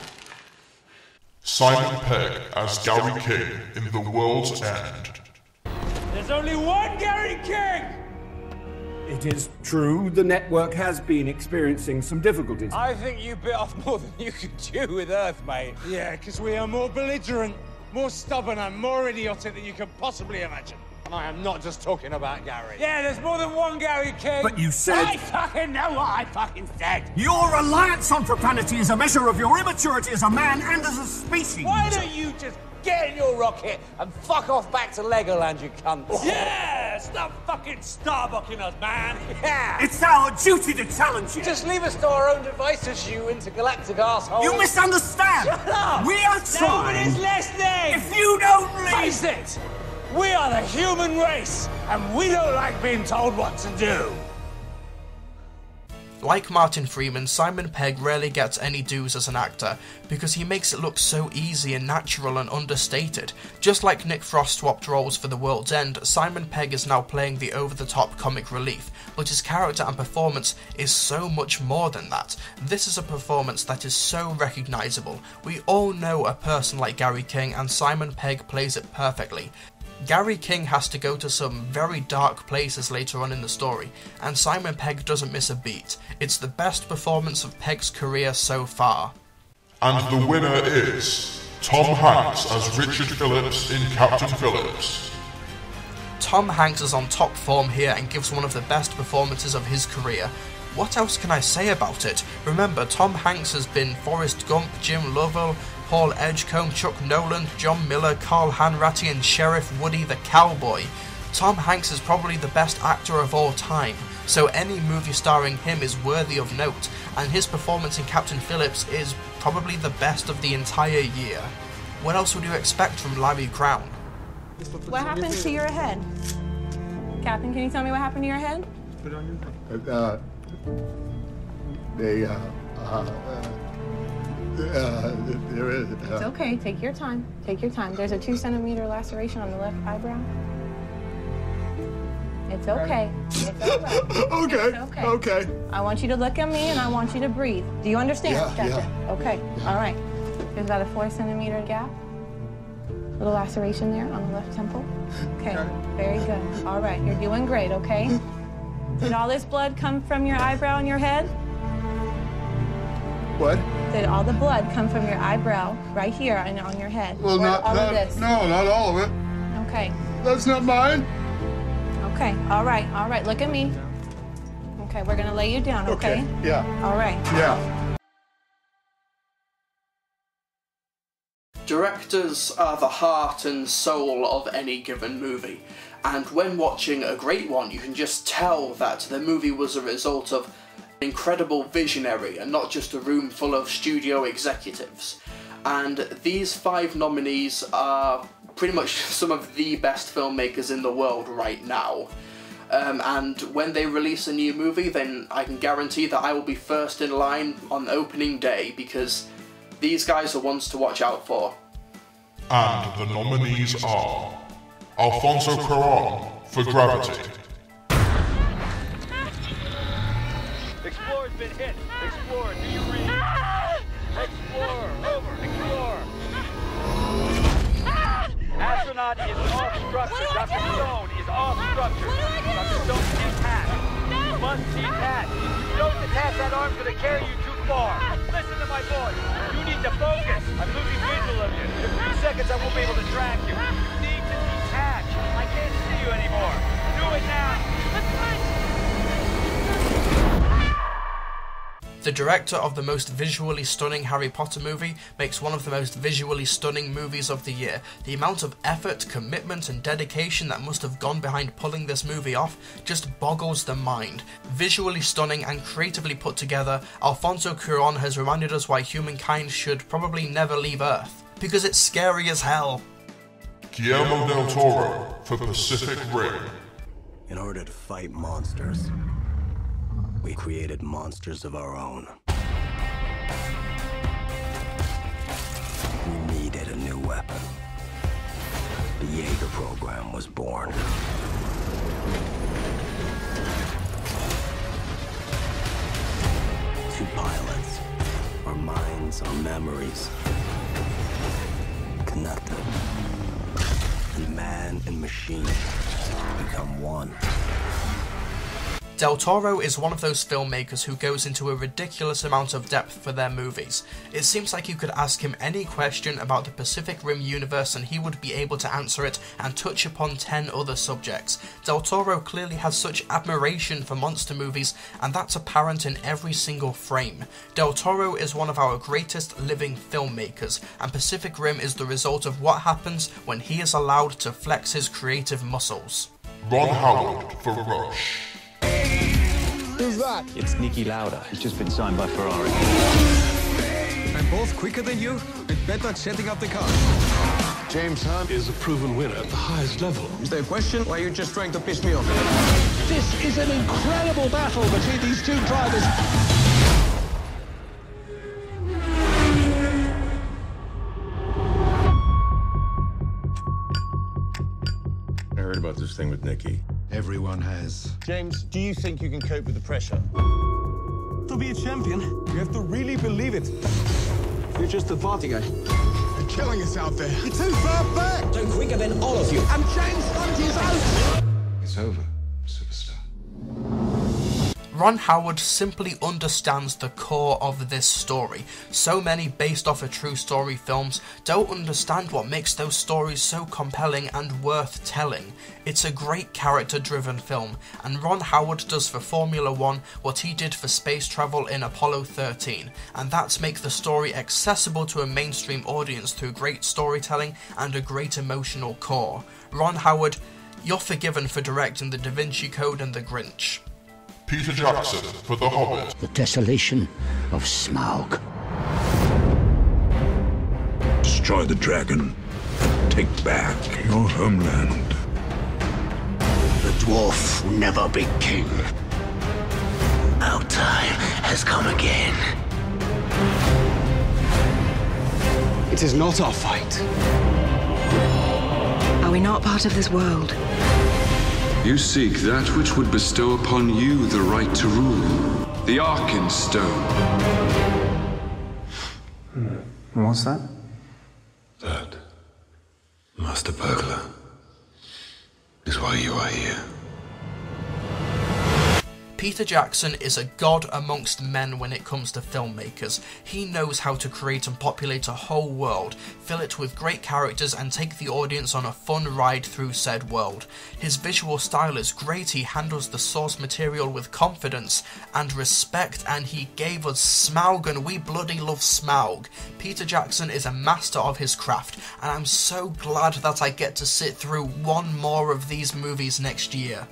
Simon Pegg as Gary King in The World's End. There's only one Gary King! It is true the network has been experiencing some difficulties. I think you bit off more than you could chew with Earth, mate. Yeah, because we are more belligerent, more stubborn, and more idiotic than you can possibly imagine. And I am not just talking about Gary. Yeah, there's more than one Gary King. But you said... I fucking know what I fucking said. Your reliance on profanity is a measure of your immaturity as a man and as a species. Why don't you just get in your rocket and fuck off back to Legoland, you cunt? Oh. Yeah, stop fucking starbucking us, man. Yeah. It's our duty to challenge you. Just leave us to our own devices, you intergalactic asshole. You misunderstand. Shut up. We are trying. Nobody's listening. If you don't leave... Face it. We are the human race, and we don't like being told what to do. Like Martin Freeman, Simon Pegg rarely gets any dues as an actor, because he makes it look so easy and natural and understated. Just like Nick Frost swapped roles for The World's End, Simon Pegg is now playing the over-the-top comic relief, but his character and performance is so much more than that. This is a performance that is so recognisable. We all know a person like Gary King, and Simon Pegg plays it perfectly. Gary King has to go to some very dark places later on in the story, and Simon Pegg doesn't miss a beat. It's the best performance of Pegg's career so far. And the winner is Tom Hanks as Richard Phillips in Captain Phillips. Tom Hanks is on top form here and gives one of the best performances of his career. What else can I say about it? Remember, Tom Hanks has been Forrest Gump, Jim Lovell, Paul Edgecombe, Chuck Nolan, John Miller, Carl Hanratty and Sheriff Woody the Cowboy. Tom Hanks is probably the best actor of all time, so any movie starring him is worthy of note, and his performance in Captain Phillips is probably the best of the entire year. What else would you expect from Larry Crowne? What happened to your head? Captain, can you tell me what happened to your head? There is. It's okay. Take your time. Take your time. There's a 2-centimeter laceration on the left eyebrow. It's okay. It's all right. Okay. It's okay. Okay. I want you to look at me and I want you to breathe. Do you understand, Captain? Yeah. Okay. All right. There's about a 4-centimeter gap. Little laceration there on the left temple. Okay. Very good. All right. You're doing great, okay? Did all this blood come from your eyebrow and your head? What? Did all the blood come from your eyebrow right here and on your head? Well, Or not all of this? No, not all of it. Okay. That's not mine. Okay. All right. All right. Look at me. Okay. We're gonna lay you down. Okay. Yeah. All right. Yeah. Directors are the heart and soul of any given movie, and when watching a great one, you can just tell that the movie was a result of incredible visionary and not just a room full of studio executives. And these 5 nominees are pretty much some of the best filmmakers in the world right now. And when they release a new movie, then I can guarantee that I will be first in line on opening day, because these guys are ones to watch out for. And the nominees are Alfonso Cuarón for Gravity, Explorer's been hit. Explorer, do you read? Explorer, over. Explorer. Astronaut is off structure. Dr. Stone is off structure. Dr. Stone detached. You must detach. If you don't detach, that arm's going to carry you too far. Listen to my voice. You need to focus. I'm losing visual of you. In a few seconds, I won't be able to track you. You need to detach. I can't see you anymore. Do it now. The director of the most visually stunning Harry Potter movie makes one of the most visually stunning movies of the year. The amount of effort, commitment and dedication that must have gone behind pulling this movie off just boggles the mind. Visually stunning and creatively put together, Alfonso Cuarón has reminded us why humankind should probably never leave Earth. Because it's scary as hell. Guillermo del Toro for Pacific Rim. In order to fight monsters, we created monsters of our own. We needed a new weapon. The Jaeger program was born. 2 pilots. Our minds, our memories. Connected. And man and machine become one. Del Toro is one of those filmmakers who goes into a ridiculous amount of depth for their movies. It seems like you could ask him any question about the Pacific Rim universe and he would be able to answer it and touch upon 10 other subjects. Del Toro clearly has such admiration for monster movies, and that's apparent in every single frame. Del Toro is one of our greatest living filmmakers, and Pacific Rim is the result of what happens when he is allowed to flex his creative muscles. Ron Howard for Rush. Who's that? It's Niki Lauda. He's just been signed by Ferrari. I'm both quicker than you and better at setting up the car. James Hunt is a proven winner at the highest level. Is there a question, or are you just trying to piss me off? This is an incredible battle between these 2 drivers. I heard about this thing with Nikki. Everyone has. James, do you think you can cope with the pressure? To be a champion, you have to really believe it. You're just a party guy. They're killing us out there. You're too far back. I'm quicker than all of you. And James Hunt is out. It's over, superstar. Ron Howard simply understands the core of this story. So many based off a true story films don't understand what makes those stories so compelling and worth telling. It's a great character-driven film, and Ron Howard does for Formula 1 what he did for space travel in Apollo 13, and that's make the story accessible to a mainstream audience through great storytelling and a great emotional core. Ron Howard, you're forgiven for directing The Da Vinci Code and The Grinch. Peter Jackson for The Hobbit. The desolation of Smaug. Destroy the dragon. Take back your homeland. The dwarf will never be king. Our time has come again. It is not our fight. Are we not part of this world? You seek that which would bestow upon you the right to rule. The Arkenstone. What's that? That, Master Burglar, is why you are here. Peter Jackson is a god amongst men when it comes to filmmakers. He knows how to create and populate a whole world, fill it with great characters and take the audience on a fun ride through said world. His visual style is great, he handles the source material with confidence and respect, and he gave us Smaug, and we bloody love Smaug. Peter Jackson is a master of his craft, and I'm so glad that I get to sit through one more of these movies next year.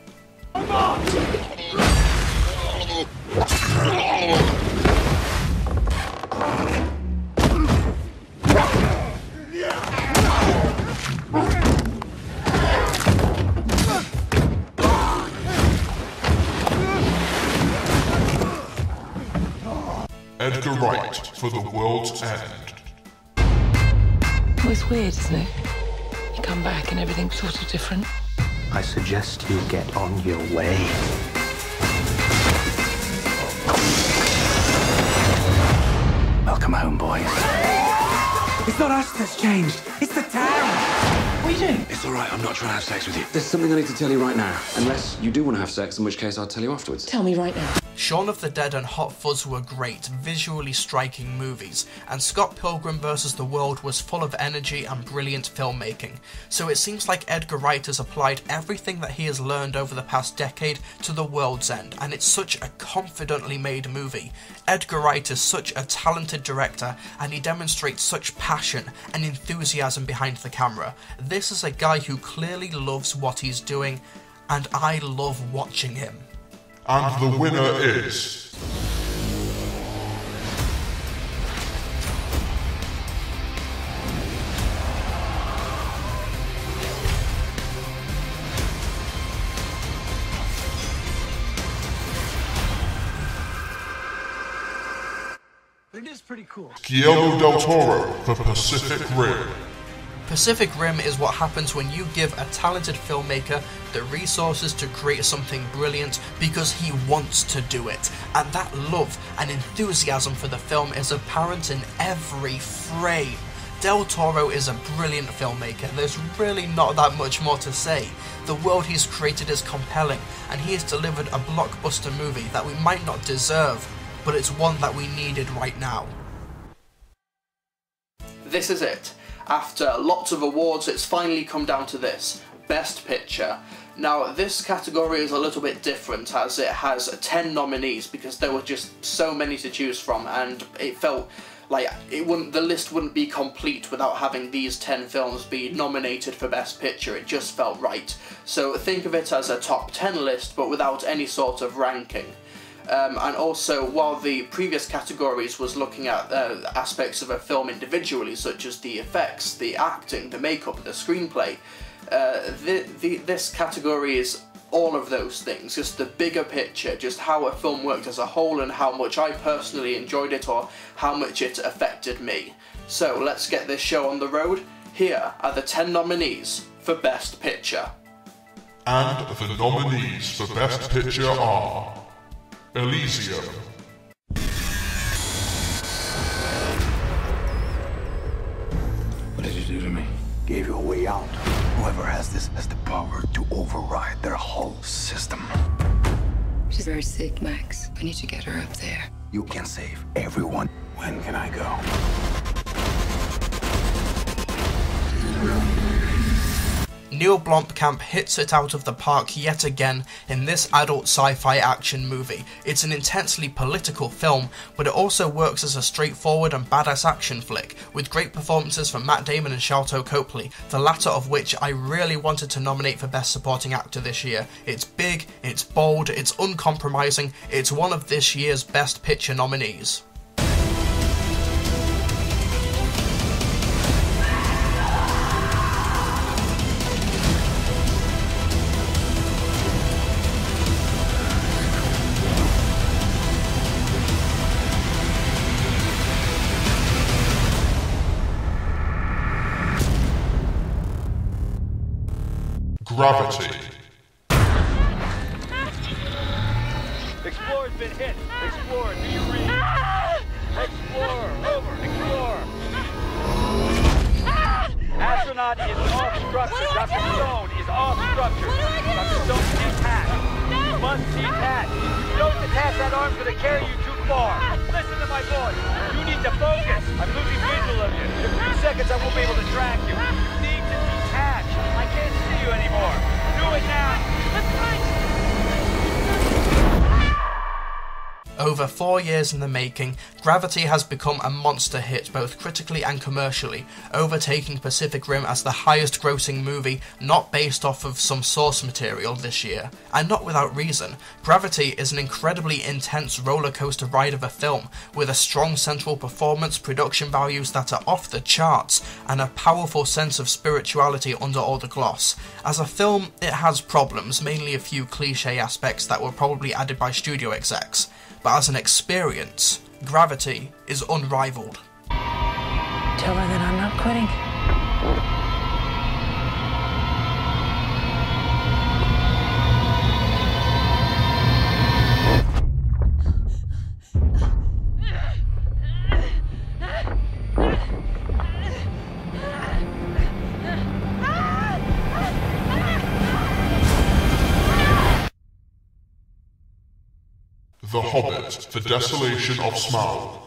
Edgar Wright for The World's End. Well, it's weird, isn't it? You come back and everything's sort of different. I suggest you get on your way. Welcome home, boys. It's not us that's changed. It's the town. What are you doing? It's all right. I'm not trying to have sex with you. There's something I need to tell you right now. Unless you do want to have sex, in which case I'll tell you afterwards. Tell me right now. Shaun of the Dead and Hot Fuzz were great, visually striking movies, and Scott Pilgrim vs. the World was full of energy and brilliant filmmaking. So it seems like Edgar Wright has applied everything that he has learned over the past decade to The World's End, and it's such a confidently made movie. Edgar Wright is such a talented director, and he demonstrates such passion and enthusiasm behind the camera. This is a guy who clearly loves what he's doing, and I love watching him. And the winner is... It is pretty cool. Guillermo del Toro for Pacific Rim. Pacific Rim is what happens when you give a talented filmmaker the resources to create something brilliant because he wants to do it. And that love and enthusiasm for the film is apparent in every frame. Del Toro is a brilliant filmmaker, there's really not that much more to say. The world he's created is compelling, and he has delivered a blockbuster movie that we might not deserve, but it's one that we needed right now. This is it. After lots of awards, it's finally come down to this, Best Picture. Now, this category is a little bit different as it has 10 nominees because there were just so many to choose from, and it felt like the list wouldn't be complete without having these 10 films be nominated for Best Picture. It just felt right. So think of it as a top 10 list, but without any sort of ranking. And also, while the previous categories was looking at aspects of a film individually, such as the effects, the acting, the makeup, the screenplay, this category is all of those things, just the bigger picture, just how a film worked as a whole and how much I personally enjoyed it or how much it affected me. So let's get this show on the road. Here are the 10 nominees for Best Picture. And the nominees for Best Picture are... Elysium. What did you do to me? Gave you a way out. Whoever has this has the power to override their whole system. She's very sick, Max. I need to get her up there. You can save everyone. When can I go? Neil Blomkamp hits it out of the park yet again in this adult sci-fi action movie. It's an intensely political film, but it also works as a straightforward and badass action flick, with great performances from Matt Damon and Sharlto Copley, the latter of which I really wanted to nominate for Best Supporting Actor this year. It's big, it's bold, it's uncompromising, it's one of this year's Best Picture nominees. Gravity. Explorer's been hit. Explorer, do you read? Explorer, over. Explorer. Astronaut is off structure. Dr. Stone is off structure. Dr. Stone detached. You must detach. If you don't detach, that arm's going to carry you too far. Listen to my voice. You need to focus. I'm losing visual of you. In a few seconds, I won't be able to track you. You need to detach. I can't see you anymore. Do it now. Over 4 years in the making, Gravity has become a monster hit both critically and commercially, overtaking Pacific Rim as the highest grossing movie not based off of some source material this year. And not without reason. Gravity is an incredibly intense roller coaster ride of a film, with a strong central performance, production values that are off the charts, and a powerful sense of spirituality under all the gloss. As a film, it has problems, mainly a few cliche aspects that were probably added by studio execs. But as an experience, Gravity is unrivaled. Tell her that I'm not quitting. The Hobbit, The Desolation of Smaug.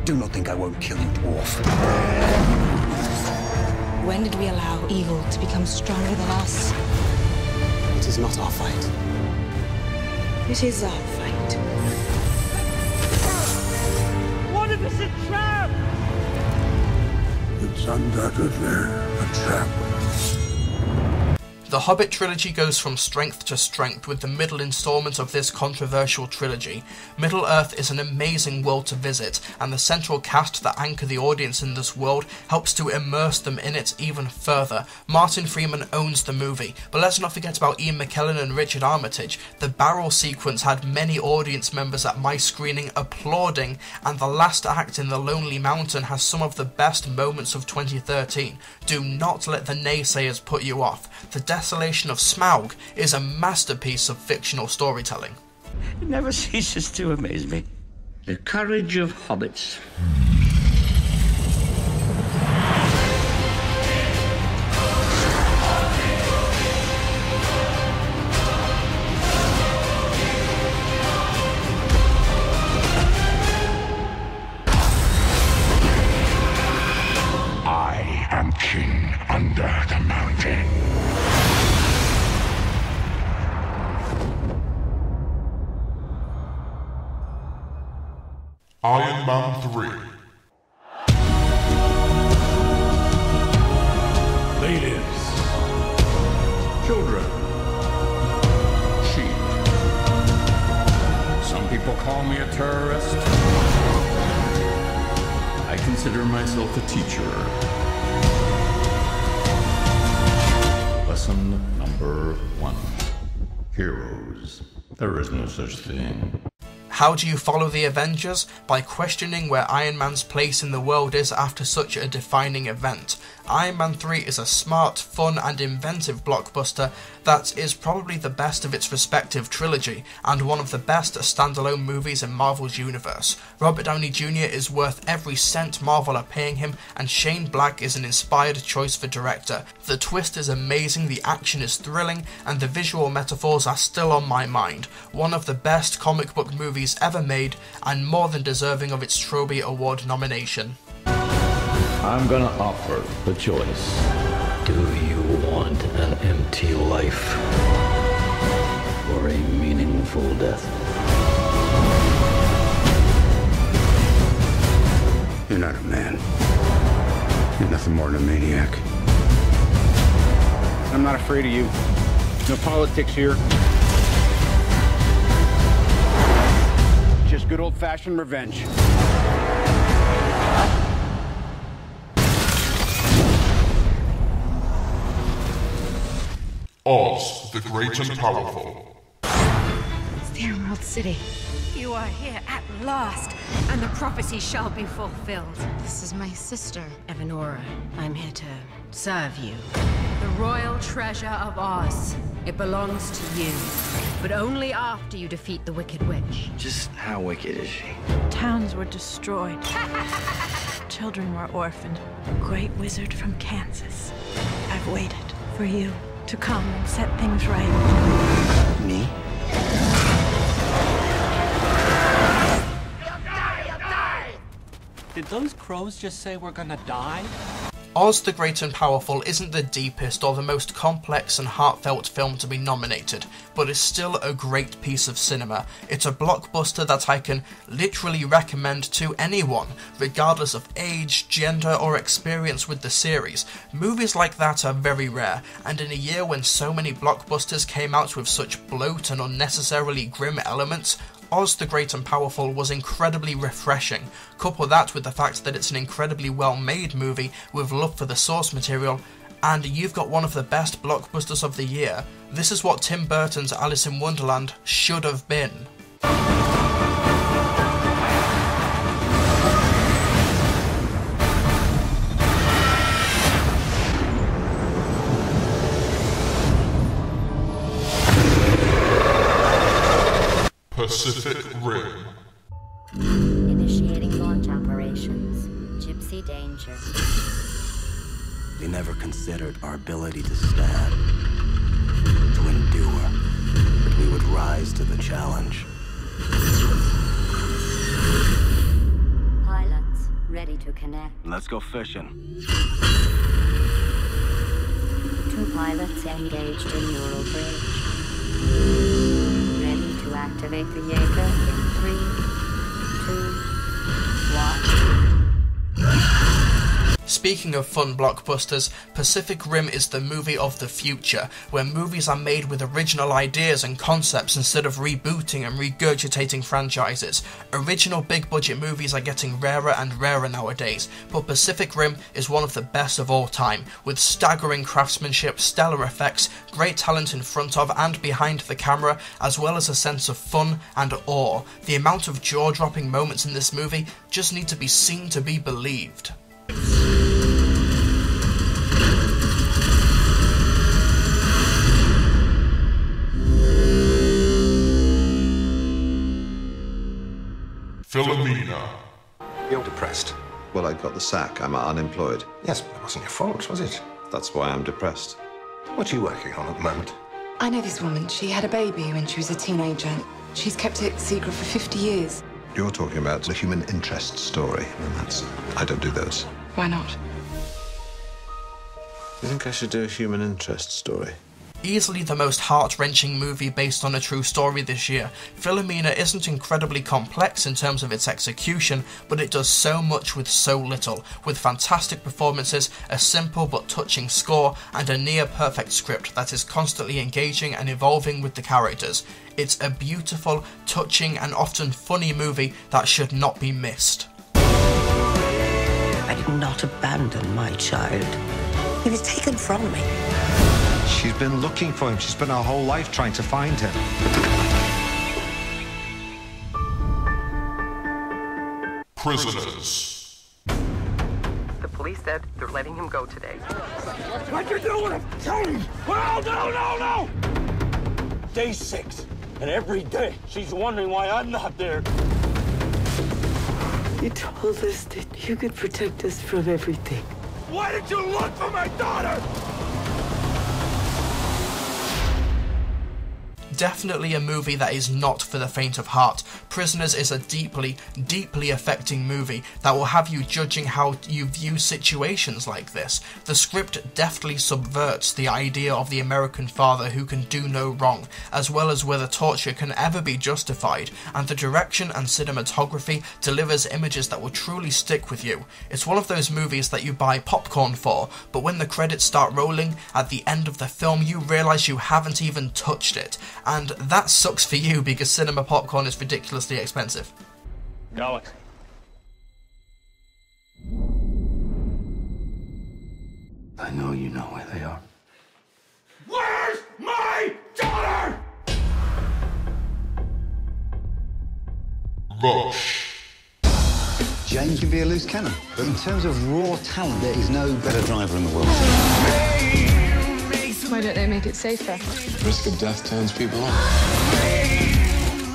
Do not think I won't kill you, dwarf. When did we allow evil to become stronger than us? It is not our fight. It is our fight. What if it's a trap? It's undoubtedly a trap. The Hobbit trilogy goes from strength to strength with the middle installment of this controversial trilogy. Middle-earth is an amazing world to visit, and the central cast that anchor the audience in this world helps to immerse them in it even further. Martin Freeman owns the movie, but let's not forget about Ian McKellen and Richard Armitage. The barrel sequence had many audience members at my screening applauding, and the last act in The Lonely Mountain has some of the best moments of 2013. Do not let the naysayers put you off. The Desolation of Smaug is a masterpiece of fictional storytelling. It never ceases to amaze me. The courage of hobbits. I am king under the mountain. Iron Man 3. Ladies, children, sheep. Some people call me a terrorist. I consider myself a teacher. Lesson number 1. Heroes. There is no such thing. How do you follow the Avengers? By questioning where Iron Man's place in the world is after such a defining event. Iron Man 3 is a smart, fun and inventive blockbuster that is probably the best of its respective trilogy, and one of the best standalone movies in Marvel's universe. Robert Downey Jr. is worth every cent Marvel are paying him, and Shane Black is an inspired choice for director. The twist is amazing, the action is thrilling, and the visual metaphors are still on my mind. One of the best comic book movies ever made, and more than deserving of its Trilbee Award nomination. I'm gonna offer the choice. Do you want an empty life or a meaningful death? You're not a man. You're nothing more than a maniac. I'm not afraid of you. No politics here. Just good old-fashioned revenge. Oz, the Great and Powerful. It's the Emerald City. You are here at last, and the prophecy shall be fulfilled. This is my sister. Evanora, I'm here to serve you. The royal treasure of Oz. It belongs to you, but only after you defeat the Wicked Witch. Just how wicked is she? Towns were destroyed. Children were orphaned. Great wizard from Kansas. I've waited for you to come and set things right. Me? Did those crows just say we're gonna die? Oz the Great and Powerful isn't the deepest or the most complex and heartfelt film to be nominated, but is still a great piece of cinema. It's a blockbuster that I can literally recommend to anyone, regardless of age, gender or experience with the series. Movies like that are very rare, and in a year when so many blockbusters came out with such bloat and unnecessarily grim elements, Oz the Great and Powerful was incredibly refreshing. Couple that with the fact that it's an incredibly well-made movie with love for the source material, and you've got one of the best blockbusters of the year. This is what Tim Burton's Alice in Wonderland should have been. Pacific Rim. Initiating launch operations. Gypsy danger. They never considered our ability to stand, to endure, that we would rise to the challenge. Pilots, ready to connect. Let's go fishing. 2 pilots engaged in neural bridge. Ready to activate the Jaeger in 3, 2, 1. Speaking of fun blockbusters, Pacific Rim is the movie of the future, where movies are made with original ideas and concepts instead of rebooting and regurgitating franchises. Original big-budget movies are getting rarer and rarer nowadays, but Pacific Rim is one of the best of all time, with staggering craftsmanship, stellar effects, great talent in front of and behind the camera, as well as a sense of fun and awe. The amount of jaw-dropping moments in this movie just need to be seen to be believed. Philomena. You're depressed. Well, I got the sack. I'm unemployed. Yes, but it wasn't your fault, was it? That's why I'm depressed. What are you working on at the moment? I know this woman. She had a baby when she was a teenager. She's kept it secret for 50 years. You're talking about a human interest story, and I don't do those. Why not? You think I should do a human interest story? Easily the most heart-wrenching movie based on a true story this year, Philomena isn't incredibly complex in terms of its execution, but it does so much with so little, with fantastic performances, a simple but touching score, and a near-perfect script that is constantly engaging and evolving with the characters. It's a beautiful, touching, and often funny movie that should not be missed. I did not abandon my child. He was taken from me. She's been looking for him. She's spent her whole life trying to find him. Prisoners. The police said they're letting him go today. What you doing? Tell me! No! Day 6, and every day she's wondering why I'm not there. You told us that you could protect us from everything. Why did you look for my daughter? Definitely a movie that is not for the faint of heart. Prisoners is a deeply, deeply affecting movie that will have you judging how you view situations like this. The script deftly subverts the idea of the American father who can do no wrong, as well as whether torture can ever be justified, and the direction and cinematography delivers images that will truly stick with you. It's one of those movies that you buy popcorn for, but when the credits start rolling at the end of the film you realise you haven't even touched it. And that sucks for you because cinema popcorn is ridiculously expensive. Alex. I know you know where they are. Where's my daughter? Rush. James can be a loose cannon, but in terms of raw talent, there is no better driver in the world. Why don't they make it safer? Risk of death turns people on.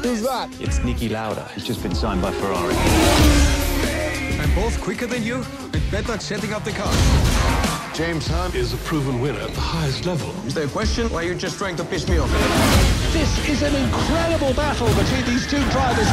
Who's that? It's Niki Lauda. He's just been signed by Ferrari. I'm both quicker than you and better at setting up the car. James Hunt is a proven winner at the highest level. Is there a question? Why are you just trying to piss me off? This is an incredible battle between these two drivers.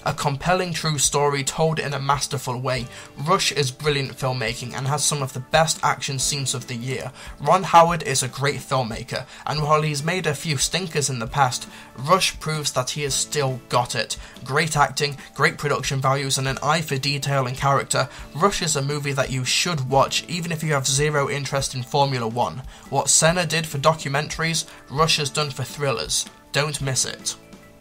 A compelling true story told in a masterful way. Rush is brilliant filmmaking and has some of the best action scenes of the year. Ron Howard is a great filmmaker, and while he's made a few stinkers in the past, Rush proves that he has still got it. Great acting, great production values, and an eye for detail and character. Rush is a movie that you should watch even if you have zero interest in Formula 1. What Senna did for documentaries, Rush has done for thrillers. Don't miss it.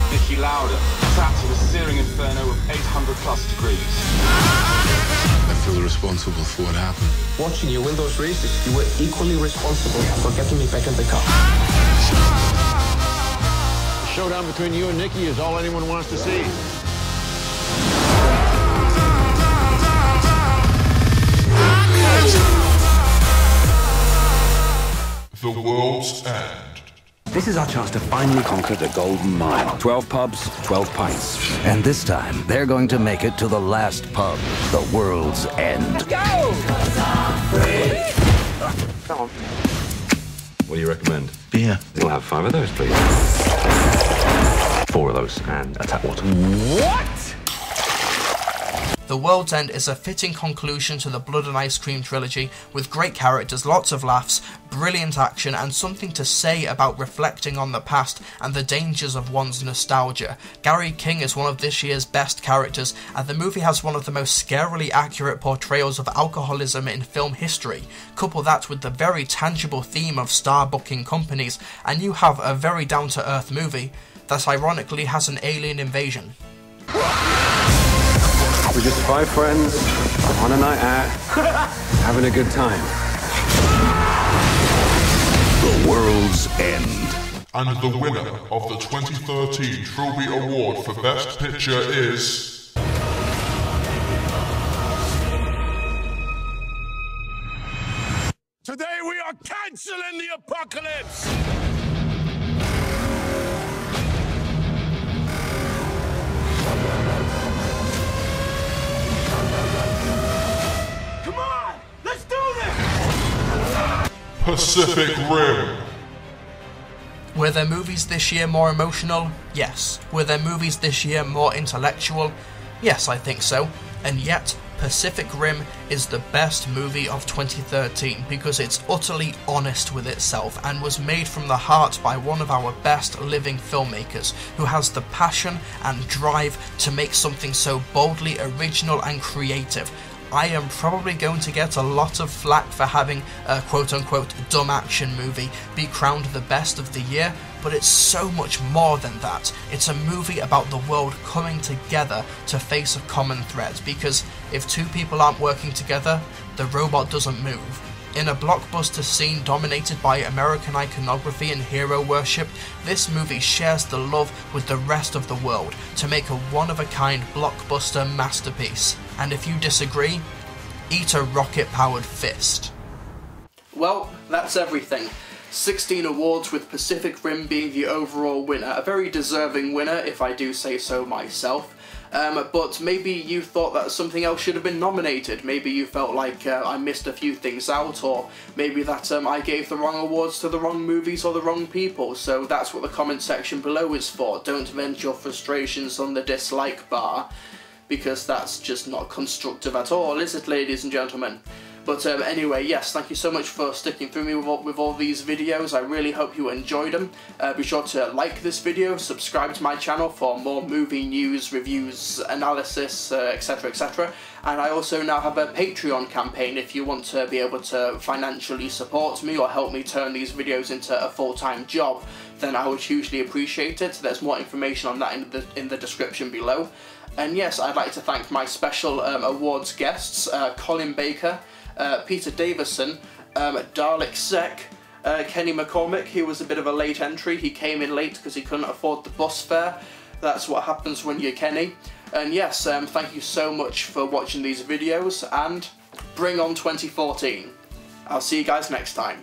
Niki Lauda, trapped in a searing inferno of 800 plus degrees. I feel responsible for what happened. Watching you win those races, you were equally responsible for getting me back in the car. The showdown between you and Niki is all anyone wants to see. The World's End. This is our chance to finally conquer the Golden Mile. 12 pubs, 12 pints. And this time, they're going to make it to the last pub, the World's End. Go! Come on. What do you recommend? Beer. We'll have 5 of those, please. 4 of those, and a tap water. What? The World's End is a fitting conclusion to the Blood and Ice Cream trilogy, with great characters, lots of laughs, brilliant action, and something to say about reflecting on the past and the dangers of one's nostalgia. Gary King is one of this year's best characters, and the movie has one of the most scarily accurate portrayals of alcoholism in film history. Couple that with the very tangible theme of star booking companies, and you have a very down-to-earth movie that ironically has an alien invasion. We're just 5 friends on a night out, having a good time. The World's End. And the winner of the 2013 Trilbee Award for Best Picture is... Today we are canceling the apocalypse! Come on! Let's do this! Pacific Rim. Were their movies this year more emotional? Yes. Were their movies this year more intellectual? Yes, I think so. And yet, Pacific Rim is the best movie of 2013 because it's utterly honest with itself and was made from the heart by one of our best living filmmakers who has the passion and drive to make something so boldly original and creative. I am probably going to get a lot of flack for having a quote-unquote dumb action movie be crowned the best of the year, but it's so much more than that. It's a movie about the world coming together to face a common threat, because if two people aren't working together, the robot doesn't move. In a blockbuster scene dominated by American iconography and hero worship, this movie shares the love with the rest of the world to make a one-of-a-kind blockbuster masterpiece. And if you disagree, eat a rocket-powered fist. Well, that's everything. 16 awards, with Pacific Rim being the overall winner. A very deserving winner, if I do say so myself. But maybe you thought that something else should have been nominated. Maybe you felt like I missed a few things out, or maybe that I gave the wrong awards to the wrong movies or the wrong people. So that's what the comment section below is for. Don't vent your frustrations on the dislike bar, because that's just not constructive at all, is it, ladies and gentlemen? But anyway, yes, thank you so much for sticking through me with all these videos. I really hope you enjoyed them. Be sure to like this video, subscribe to my channel for more movie news, reviews, analysis, etc, etc. And I also now have a Patreon campaign if you want to be able to financially support me or help me turn these videos into a full-time job, then I would hugely appreciate it. There's more information on that in the description below. And yes, I'd like to thank my special awards guests, Colin Baker, Peter Davison, Dalek Sek, Kenny McCormick. He was a bit of a late entry. He came in late because he couldn't afford the bus fare. That's what happens when you're Kenny. And yes, thank you so much for watching these videos, and bring on 2014. I'll see you guys next time.